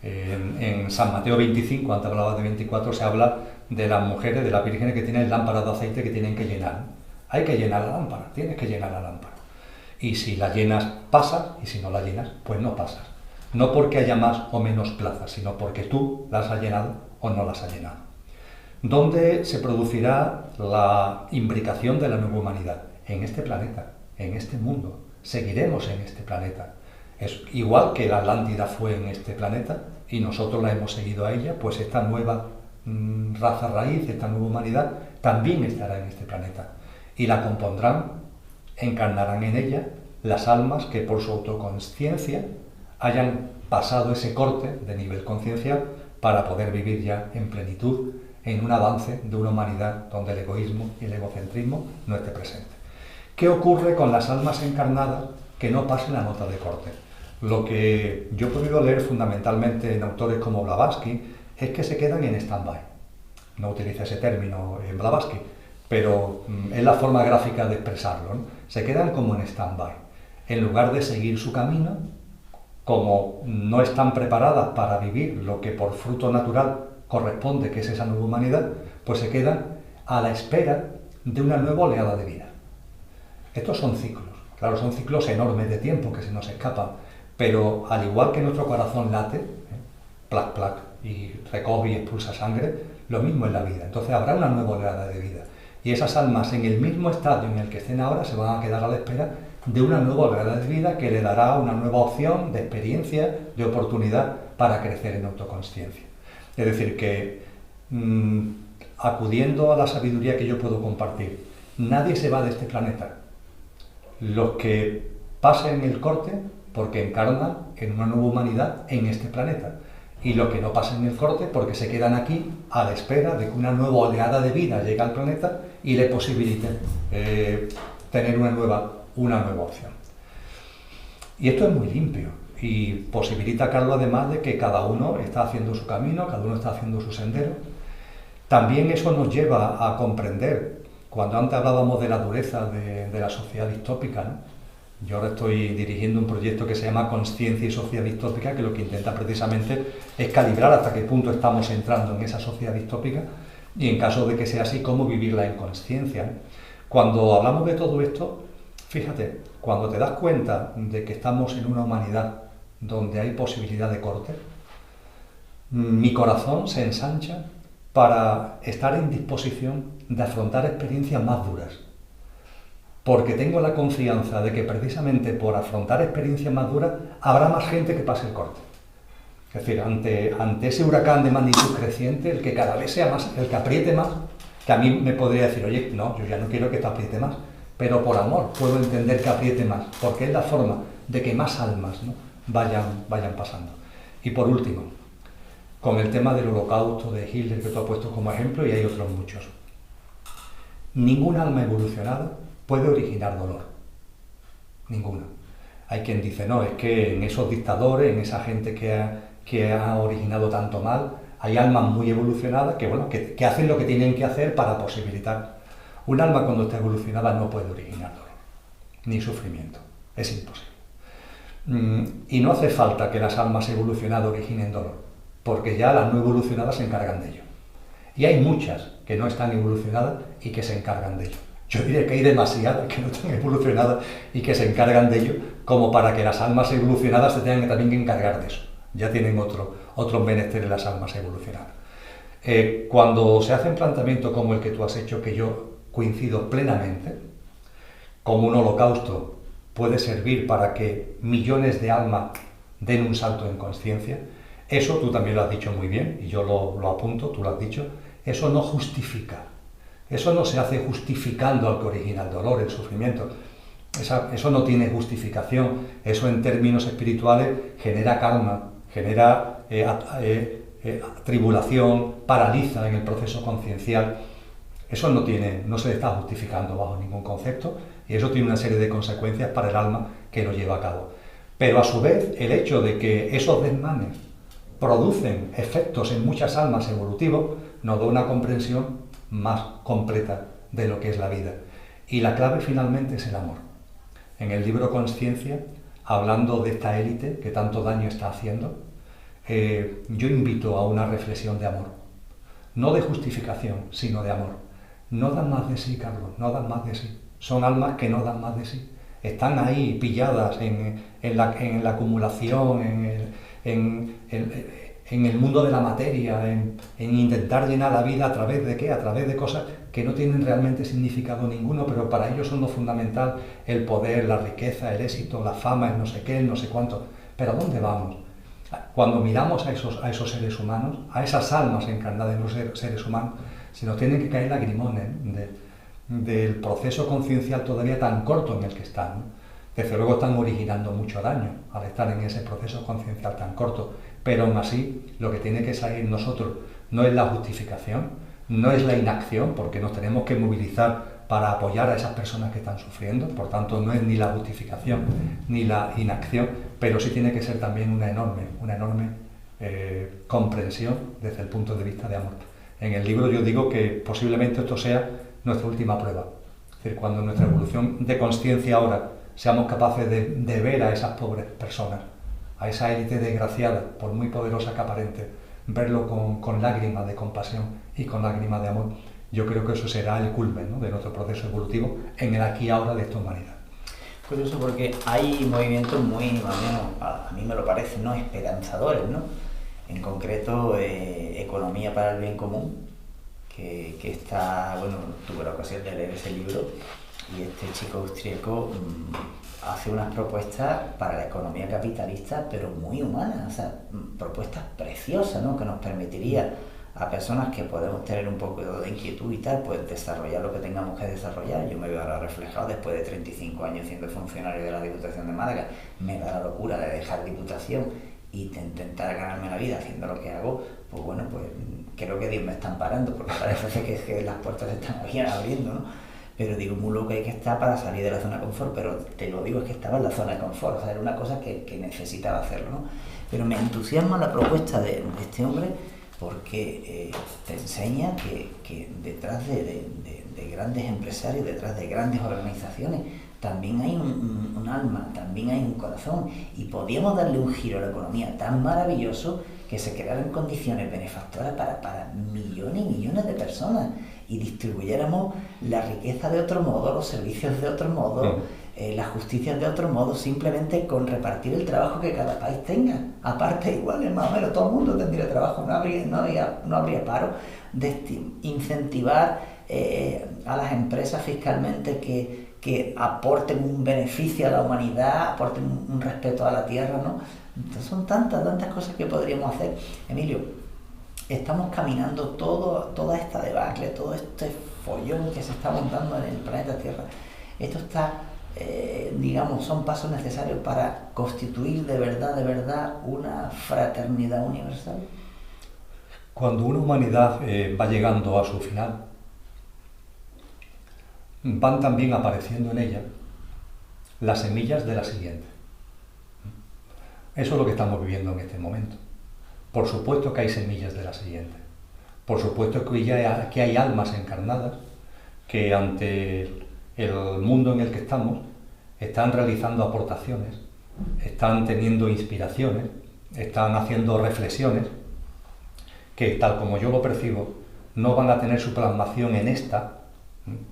en San Mateo 25, antes hablaba de 24, se habla de las mujeres, de las vírgenes que tienen lámparas de aceite que tienen que llenar. Hay que llenar la lámpara, tienes que llenar la lámpara. Y si la llenas, pasas, y si no la llenas, pues no pasas. No porque haya más o menos plazas, sino porque tú las has llenado o no las has llenado. ¿Dónde se producirá la imbricación de la nueva humanidad? En este planeta, en este mundo. Seguiremos en este planeta. Es igual que la Atlántida fue en este planeta y nosotros la hemos seguido a ella, pues esta nueva raza raíz, esta nueva humanidad, también estará en este planeta. Y la compondrán, encarnarán en ella las almas que por su autoconsciencia hayan pasado ese corte de nivel conciencial para poder vivir ya en plenitud, en un avance de una humanidad donde el egoísmo y el egocentrismo no esté presente. ¿Qué ocurre con las almas encarnadas que no pasen la nota de corte? Lo que yo he podido leer fundamentalmente en autores como Blavatsky es que se quedan en stand-by. No utiliza ese término en Blavatsky, pero es la forma gráfica de expresarlo, ¿no? Se quedan como en stand-by. En lugar de seguir su camino, como no están preparadas para vivir lo que por fruto natural corresponde, que es esa nueva humanidad, pues se quedan a la espera de una nueva oleada de vida. Estos son ciclos, claro, son ciclos enormes de tiempo que se nos escapan, pero al igual que nuestro corazón late, plac, plac, y recoge y expulsa sangre, lo mismo en la vida. Entonces habrá una nueva oleada de vida. Y esas almas en el mismo estadio en el que estén ahora se van a quedar a la espera de una nueva oleada de vida que le dará una nueva opción de experiencia, de oportunidad para crecer en autoconsciencia. Es decir, que acudiendo a la sabiduría que yo puedo compartir, nadie se va de este planeta. Los que pasen el corte porque encarnan en una nueva humanidad en este planeta. Y los que no pasen el corte porque se quedan aquí a la espera de que una nueva oleada de vida llegue al planeta y le posibilite tener una nueva opción. Y esto es muy limpio y posibilita, Carlos, además de que cada uno está haciendo su camino, cada uno está haciendo su sendero. También eso nos lleva a comprender, cuando antes hablábamos de la dureza de la sociedad distópica, ¿no? Yo ahora estoy dirigiendo un proyecto que se llama Consciencia y Sociedad Distópica, que lo que intenta precisamente es calibrar hasta qué punto estamos entrando en esa sociedad distópica y, en caso de que sea así, cómo vivirla en consciencia, ¿no? Cuando hablamos de todo esto, fíjate, cuando te das cuenta de que estamos en una humanidad donde hay posibilidad de corte, mi corazón se ensancha para estar en disposición de afrontar experiencias más duras. Porque tengo la confianza de que precisamente por afrontar experiencias más duras habrá más gente que pase el corte. Es decir, ante ese huracán de magnitud creciente, el que cada vez sea más, el que apriete más, que a mí me podría decir, oye, no, yo ya no quiero que te apriete más, pero por amor puedo entender que apriete más, porque es la forma de que más almas, ¿no?, vayan pasando. Y por último, con el tema del holocausto de Hitler que tú has puesto como ejemplo, y hay otros muchos. Ningún alma evolucionada puede originar dolor. Ninguna. Hay quien dice, no, es que en esos dictadores, en esa gente que ha originado tanto mal, hay almas muy evolucionadas que hacen lo que tienen que hacer para posibilitar. Un alma cuando está evolucionada no puede originar dolor, ni sufrimiento. Es imposible. Y no hace falta que las almas evolucionadas originen dolor, porque ya las no evolucionadas se encargan de ello. Y hay muchas que no están evolucionadas y que se encargan de ello. Yo diría que hay demasiadas que no están evolucionadas y que se encargan de ello, como para que las almas evolucionadas se tengan también que encargar de eso. Ya tienen otros menesteres las almas evolucionadas. Cuando se hacen planteamientos como el que tú has hecho, que yo coincido plenamente, como un holocausto puede servir para que millones de almas den un salto en conciencia, eso tú también lo has dicho muy bien, y yo lo apunto, tú lo has dicho, eso no justifica. Eso no se hace justificando al que origina el dolor, el sufrimiento. Eso no tiene justificación. Eso en términos espirituales genera karma, genera tribulación, paraliza en el proceso conciencial. Eso no se está justificando bajo ningún concepto y eso tiene una serie de consecuencias para el alma que lo lleva a cabo. Pero a su vez, el hecho de que esos desmanes producen efectos en muchas almas evolutivos nos da una comprensión más completa de lo que es la vida. Y la clave finalmente es el amor. En el libro Consciencia, hablando de esta élite que tanto daño está haciendo, yo invito a una reflexión de amor. No de justificación, sino de amor. No dan más de sí, Carlos, no dan más de sí. Son almas que no dan más de sí. Están ahí pilladas en la acumulación, en el mundo de la materia, en intentar llenar la vida a través de ¿qué? A través de cosas que no tienen realmente significado ninguno, pero para ellos son lo fundamental, el poder, la riqueza, el éxito, la fama, el no sé qué, el no sé cuánto. ¿Pero a dónde vamos? Cuando miramos a esos seres humanos, a esas almas encarnadas en los seres humanos, se nos tienen que caer lagrimones del proceso conciencial todavía tan corto en el que están, ¿no? Desde luego están originando mucho daño al estar en ese proceso conciencial tan corto, pero aún así lo que tiene que salir en nosotros no es la justificación, no es la inacción, porque nos tenemos que movilizar para apoyar a esas personas que están sufriendo, por tanto no es ni la justificación ni la inacción, pero sí tiene que ser también una enorme comprensión desde el punto de vista de amor. En el libro yo digo que posiblemente esto sea nuestra última prueba. Es decir, cuando en nuestra evolución de conciencia ahora seamos capaces de ver a esas pobres personas, a esa élite desgraciada, por muy poderosa que aparente, verlo con lágrimas de compasión y con lágrimas de amor, yo creo que eso será el culmen, ¿no?, de nuestro proceso evolutivo en el aquí y ahora de esta humanidad. Curioso, porque hay movimientos muy, más o menos, a mí me lo parece, ¿no?, esperanzadores, ¿no? En concreto, Economía para el Bien Común, que está, bueno, tuve la ocasión de leer ese libro, y este chico austríaco hace unas propuestas para la economía capitalista, pero muy humanas, o sea, propuestas preciosas, ¿no?, que nos permitiría a personas que podemos tener un poco de inquietud y tal, pues desarrollar lo que tengamos que desarrollar. Yo me veo ahora reflejado después de 35 años siendo funcionario de la Diputación de Málaga. Me da la locura de dejar Diputación y de intentar ganarme la vida haciendo lo que hago. Pues bueno, pues creo que Dios me está amparando, porque parece que las puertas se están abriendo, ¿no? Pero digo, muy loco hay que estar para salir de la zona de confort, pero te lo digo, es que estaba en la zona de confort, o sea, era una cosa que necesitaba hacerlo, ¿no? Pero me entusiasma la propuesta de este hombre, porque te enseña que detrás de grandes empresarios, detrás de grandes organizaciones, también hay un alma, también hay un corazón, y podíamos darle un giro a la economía tan maravilloso que se crearan condiciones benefactoras para millones y millones de personas, y distribuyéramos la riqueza de otro modo, los servicios de otro modo, la justicia de otro modo, simplemente con repartir el trabajo que cada país tenga. Aparte, igual, más o menos, todo el mundo tendría trabajo, no habría paro. Incentivar a las empresas fiscalmente que aporten un beneficio a la humanidad, aporten un respeto a la tierra, ¿no? Entonces son tantas cosas que podríamos hacer. Emilio, estamos caminando toda esta debacle, todo este follón que se está montando en el planeta Tierra. Esto está, digamos, son pasos necesarios para constituir de verdad una fraternidad universal. Cuando una humanidad va llegando a su final, van también apareciendo en ella las semillas de la siguiente. Eso es lo que estamos viviendo en este momento. Por supuesto que hay semillas de la siguiente. Por supuesto que hay almas encarnadas que ante el mundo en el que estamos están realizando aportaciones, están teniendo inspiraciones, están haciendo reflexiones que, tal como yo lo percibo, no van a tener su plasmación en esta,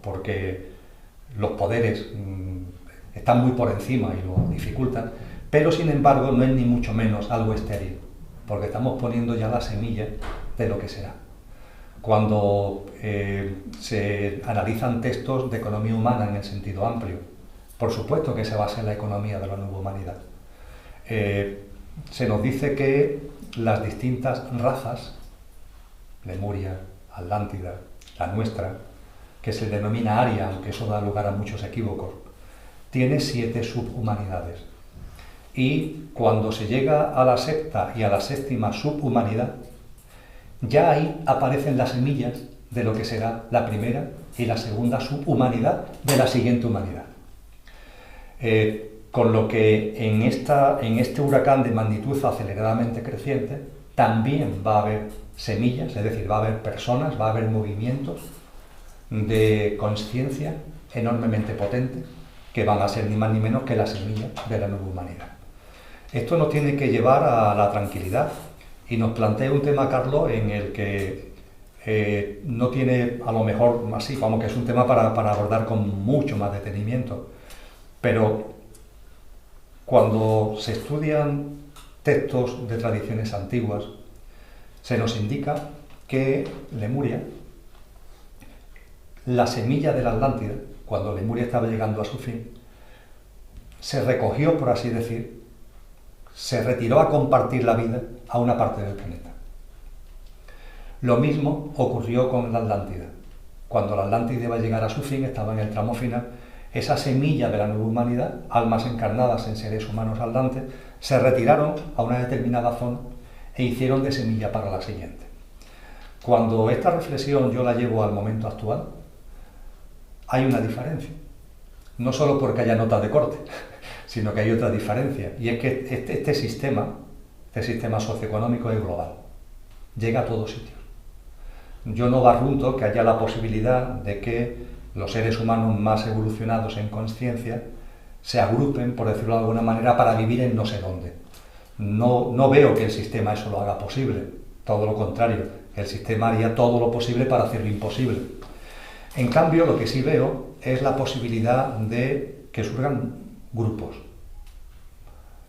porque los poderes están muy por encima y lo dificultan, pero sin embargo no es ni mucho menos algo estéril, porque estamos poniendo ya la semilla de lo que será. Cuando se analizan textos de economía humana en el sentido amplio, por supuesto que se basa en la economía de la nueva humanidad. Se nos dice que las distintas razas, Lemuria, Atlántida, la nuestra, que se denomina Aria, aunque eso da lugar a muchos equívocos, tiene 7 subhumanidades. Y cuando se llega a la sexta y a la séptima subhumanidad, ya ahí aparecen las semillas de lo que será la primera y la segunda subhumanidad de la siguiente humanidad. Con lo que en este huracán de magnitud aceleradamente creciente también va a haber semillas, es decir, va a haber personas, va a haber movimientos de conciencia enormemente potentes que van a ser ni más ni menos que las semillas de la nueva humanidad. Esto nos tiene que llevar a la tranquilidad y nos plantea un tema, Carlos, en el que no tiene, a lo mejor, así, vamos, que es un tema para abordar con mucho más detenimiento, pero cuando se estudian textos de tradiciones antiguas, se nos indica que Lemuria, la semilla de la Atlántida, cuando Lemuria estaba llegando a su fin, se recogió, por así decir, se retiró a compartir la vida a una parte del planeta. Lo mismo ocurrió con la Atlántida. Cuando la Atlántida iba a llegar a su fin, estaba en el tramo final, esa semilla de la nueva humanidad, almas encarnadas en seres humanos atlantes, se retiraron a una determinada zona e hicieron de semilla para la siguiente. Cuando esta reflexión yo la llevo al momento actual, hay una diferencia. No solo porque haya notas de corte, sino que hay otra diferencia, y es que este sistema socioeconómico es global, llega a todos sitios. Yo no barrunto que haya la posibilidad de que los seres humanos más evolucionados en conciencia se agrupen, por decirlo de alguna manera, para vivir en no sé dónde. No veo que el sistema eso lo haga posible, todo lo contrario, el sistema haría todo lo posible para hacer lo imposible. En cambio, lo que sí veo es la posibilidad de que surjan grupos.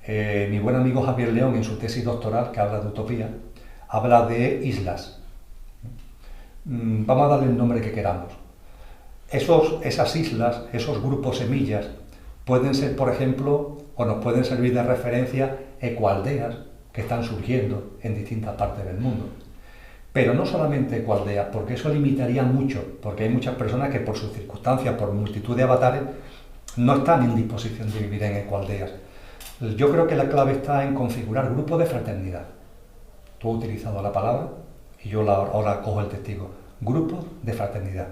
Mi buen amigo Javier León, en su tesis doctoral, que habla de utopía, habla de islas. Vamos a darle el nombre que queramos. Esas islas, esos grupos semillas, pueden ser, por ejemplo, o nos pueden servir de referencia ecoaldeas que están surgiendo en distintas partes del mundo. Pero no solamente ecoaldeas, porque eso limitaría mucho, porque hay muchas personas que por sus circunstancias, por multitud de avatares, no están en disposición de vivir en ecoaldeas. Yo creo que la clave está en configurar grupos de fraternidad. Tú has utilizado la palabra y yo ahora cojo el testigo. Grupos de fraternidad.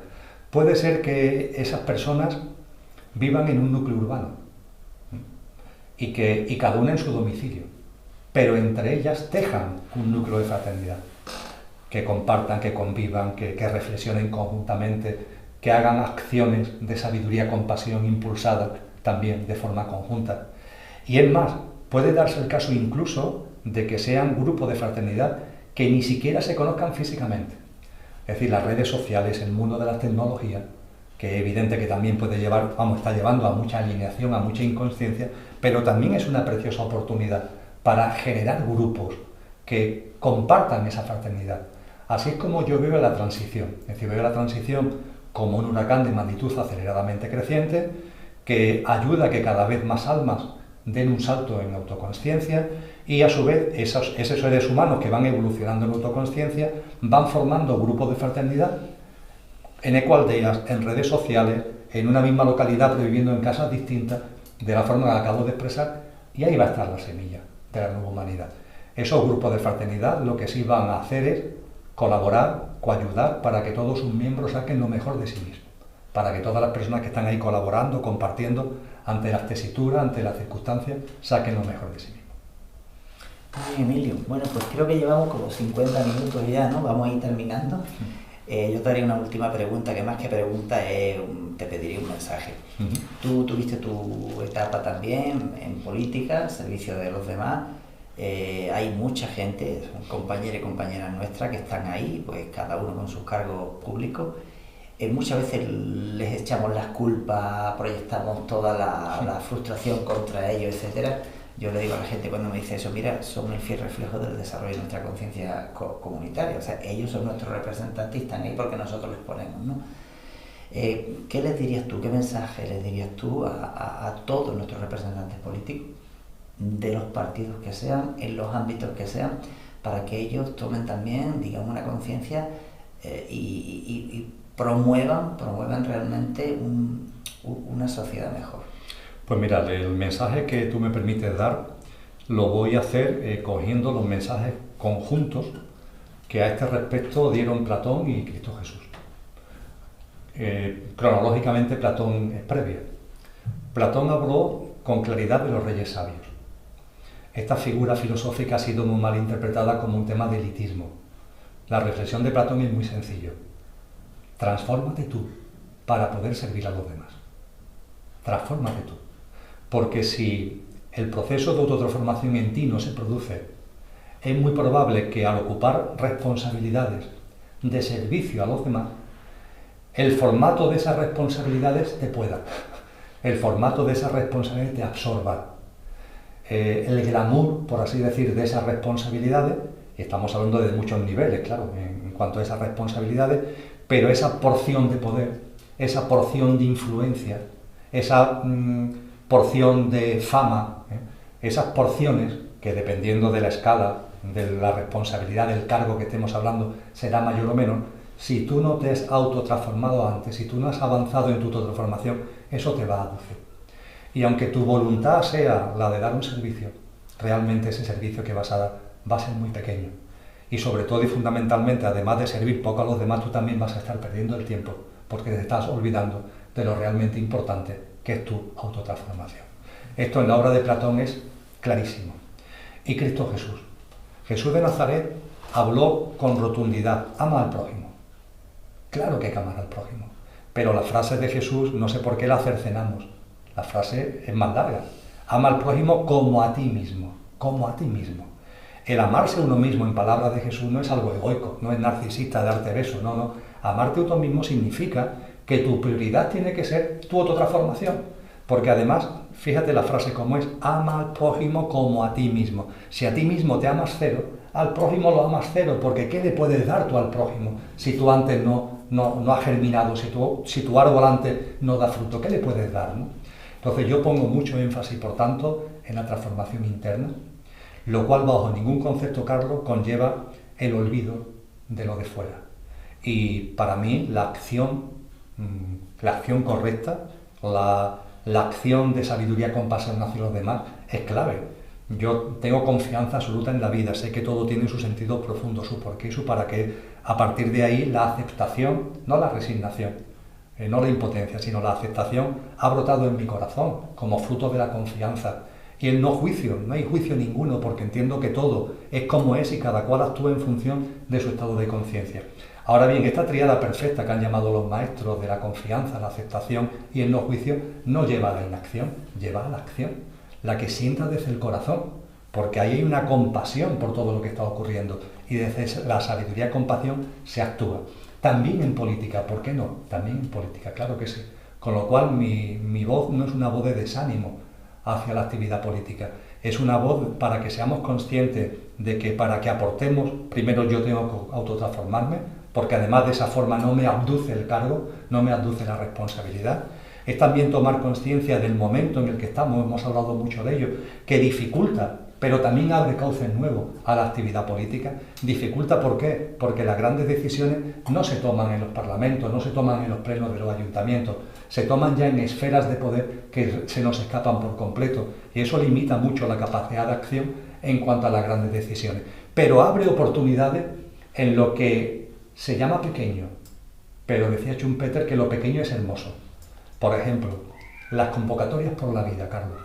Puede ser que esas personas vivan en un núcleo urbano y cada una en su domicilio, pero entre ellas tejan un núcleo de fraternidad, que compartan, que convivan, que reflexionen conjuntamente, que hagan acciones de sabiduría, compasión impulsadas también de forma conjunta. Y es más, puede darse el caso incluso de que sean grupos de fraternidad que ni siquiera se conozcan físicamente. Es decir, las redes sociales, el mundo de las tecnologías, que es evidente que también puede llevar, está llevando a mucha alineación, a mucha inconsciencia, pero también es una preciosa oportunidad para generar grupos que compartan esa fraternidad. Así es como yo veo la transición. Es decir, veo la transición como un huracán de magnitud aceleradamente creciente, que ayuda a que cada vez más almas den un salto en autoconsciencia y a su vez esos seres humanos que van evolucionando en autoconsciencia van formando grupos de fraternidad en ecoaldeas, en redes sociales, en una misma localidad pero viviendo en casas distintas, de la forma que acabo de expresar, y ahí va a estar la semilla de la nueva humanidad. Esos grupos de fraternidad lo que sí van a hacer es colaborar, coayudar para que todos sus miembros saquen lo mejor de sí mismos, para que todas las personas que están ahí colaborando, compartiendo, ante las tesituras, ante las circunstancias, saquen lo mejor de sí mismos. Ay, Emilio, bueno, pues creo que llevamos como 50 minutos ya, ¿no? Vamos a ir terminando. Yo te haría una última pregunta, que más que pregunta te pediría un mensaje. Tú tuviste tu etapa también en política, servicio de los demás. Hay mucha gente, son compañeros y compañeras nuestras que están ahí, pues cada uno con sus cargos públicos. Muchas veces les echamos las culpas, proyectamos toda la frustración contra ellos, etcétera. Yo le digo a la gente cuando me dice eso, mira, son el fiel reflejo del desarrollo de nuestra conciencia comunitaria. O sea, ellos son nuestros representantes y están ahí porque nosotros les ponemos, ¿no? ¿Qué les dirías tú, qué mensaje les dirías tú a todos nuestros representantes políticos, de los partidos que sean, en los ámbitos que sean, para que ellos tomen también, digamos, una conciencia y promuevan realmente una sociedad mejor? Pues mira, el mensaje que tú me permites dar lo voy a hacer cogiendo los mensajes conjuntos que a este respecto dieron Platón y Cristo Jesús. Cronológicamente Platón es previo. Platón habló con claridad de los reyes sabios. Esta figura filosófica ha sido muy mal interpretada como un tema de elitismo. La reflexión de Platón es muy sencillo. Transfórmate tú para poder servir a los demás. Transfórmate tú. Porque si el proceso de autotransformación en ti no se produce, es muy probable que al ocupar responsabilidades de servicio a los demás, el formato de esas responsabilidades te pueda. El formato de esas responsabilidades te absorba. El glamour, por así decir, de esas responsabilidades, y estamos hablando de muchos niveles, claro, en cuanto a esas responsabilidades, pero esa porción de poder, esa porción de influencia, esa porción de fama, esas porciones que dependiendo de la escala, de la responsabilidad, del cargo que estemos hablando, será mayor o menor, si tú no te has autotransformado antes, si tú no has avanzado en tu autotransformación, eso te va a aducir. Y aunque tu voluntad sea la de dar un servicio, realmente ese servicio que vas a dar va a ser muy pequeño. Y sobre todo y fundamentalmente, además de servir poco a los demás, tú también vas a estar perdiendo el tiempo, porque te estás olvidando de lo realmente importante, que es tu autotransformación. Esto en la obra de Platón es clarísimo. Y Cristo Jesús. Jesús de Nazaret habló con rotundidad, ama al prójimo. Claro que hay que amar al prójimo. Pero las frases de Jesús, no sé por qué las cercenamos. La frase es más larga. Ama al prójimo como a ti mismo. Como a ti mismo. El amarse a uno mismo, en palabras de Jesús, no es algo egoico, no es narcisista darte besos, no, no. Amarte a uno mismo significa que tu prioridad tiene que ser tu autotransformación. Porque además, fíjate la frase como es, ama al prójimo como a ti mismo. Si a ti mismo te amas cero, al prójimo lo amas cero, porque ¿qué le puedes dar tú al prójimo si tú antes no has germinado, si tu árbol antes no da fruto? ¿Qué le puedes dar, no? Entonces yo pongo mucho énfasis, por tanto, en la transformación interna, lo cual bajo ningún concepto, Carlos, conlleva el olvido de lo de fuera. Y para mí la acción correcta, la acción de sabiduría, compasión hacia los demás es clave. Yo tengo confianza absoluta en la vida, sé que todo tiene su sentido profundo, su porqué y su para qué. A partir de ahí la aceptación, no la resignación, no la impotencia, sino la aceptación ha brotado en mi corazón como fruto de la confianza. Y el no juicio, no hay juicio ninguno, porque entiendo que todo es como es y cada cual actúa en función de su estado de conciencia. Ahora bien, esta tríada perfecta que han llamado los maestros de la confianza, la aceptación y el no juicio, no lleva a la inacción, lleva a la acción, la que sienta desde el corazón, porque ahí hay una compasión por todo lo que está ocurriendo y desde la sabiduría y compasión se actúa. También en política, ¿por qué no? También en política, claro que sí. Con lo cual mi voz no es una voz de desánimo hacia la actividad política, es una voz para que seamos conscientes de que para que aportemos, primero yo tengo que autotransformarme, porque además de esa forma no me abduce el cargo, no me abduce la responsabilidad. Es también tomar conciencia del momento en el que estamos, hemos hablado mucho de ello, que dificulta, pero también abre cauces nuevos a la actividad política. Dificulta, ¿por qué? Porque las grandes decisiones no se toman en los parlamentos, no se toman en los plenos de los ayuntamientos, se toman ya en esferas de poder que se nos escapan por completo, y eso limita mucho la capacidad de acción en cuanto a las grandes decisiones. Pero abre oportunidades en lo que se llama pequeño, pero decía Schumpeter que lo pequeño es hermoso. Por ejemplo, las convocatorias por la vida, Carlos.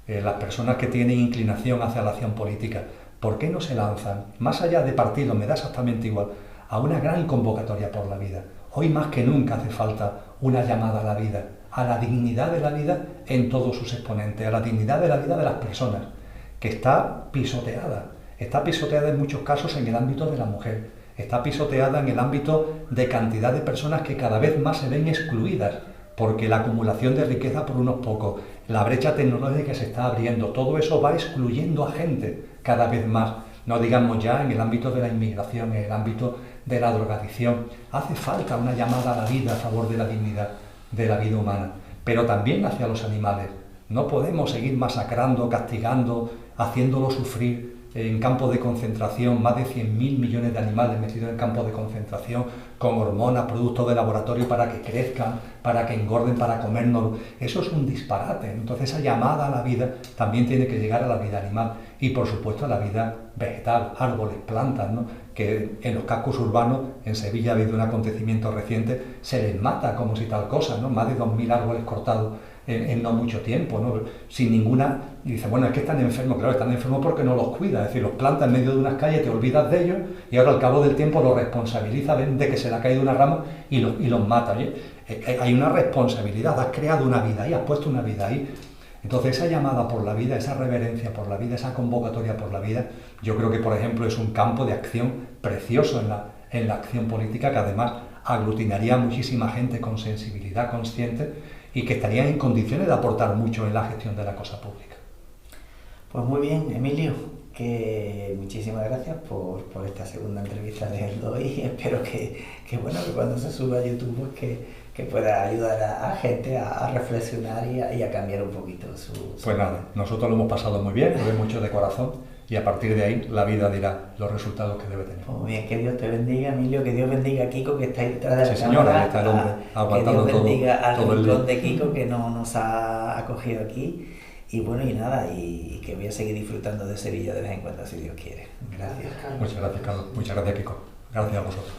Las personas que tienen inclinación hacia la acción política, ¿por qué no se lanzan, más allá de partidos, me da exactamente igual, a una gran convocatoria por la vida? Hoy más que nunca hace falta una llamada a la vida, a la dignidad de la vida en todos sus exponentes, a la dignidad de la vida de las personas, que está pisoteada en muchos casos en el ámbito de la mujer, está pisoteada en el ámbito de cantidad de personas que cada vez más se ven excluidas, porque la acumulación de riqueza por unos pocos, la brecha tecnológica que se está abriendo, todo eso va excluyendo a gente cada vez más. No digamos ya en el ámbito de la inmigración, en el ámbito de la drogadicción. Hace falta una llamada a la vida a favor de la dignidad de la vida humana, pero también hacia los animales. No podemos seguir masacrando, castigando, haciéndolo sufrir en campos de concentración, más de 100.000 millones de animales metidos en campos de concentración, con hormonas, productos de laboratorio para que crezcan, para que engorden, para comernos. Eso es un disparate. Entonces esa llamada a la vida también tiene que llegar a la vida animal y por supuesto a la vida vegetal, árboles, plantas, ¿no? Que en los cascos urbanos, en Sevilla ha habido un acontecimiento reciente, se les mata como si tal cosa, ¿no? Más de 2.000 árboles cortados en no mucho tiempo, ¿no? Sin ninguna... Y dice, bueno, es que están enfermos. Claro, están enfermos porque no los cuidas. Es decir, los plantas en medio de unas calles, te olvidas de ellos y ahora al cabo del tiempo los responsabiliza, ven de que se le ha caído una rama y los mata. ¿Oye? Hay una responsabilidad, has creado una vida ahí, has puesto una vida ahí. Entonces esa llamada por la vida, esa reverencia por la vida, esa convocatoria por la vida, yo creo que, por ejemplo, es un campo de acción precioso en la acción política, que además aglutinaría a muchísima gente con sensibilidad consciente y que estarían en condiciones de aportar mucho en la gestión de la cosa pública. Pues muy bien, Emilio, que muchísimas gracias por esta segunda entrevista de hoy y espero que cuando se suba a YouTube pues que pueda ayudar a gente a reflexionar y a cambiar un poquito su... Pues nada, nosotros lo hemos pasado muy bien, lo vemos mucho de corazón y a partir de ahí la vida dirá los resultados que debe tener. Pues muy bien, que Dios te bendiga, Emilio, que Dios bendiga a Kiko que está ahí detrás de la cámara. Sí, señora, está el hombre aguantando todo. Que Dios bendiga al rincón de día. Kiko que nos ha acogido aquí. Y bueno, y nada, y que voy a seguir disfrutando de Sevilla de vez en cuando, si Dios quiere. Gracias. Muchas gracias, Carlos. Muchas gracias, Kiko. Gracias a vosotros.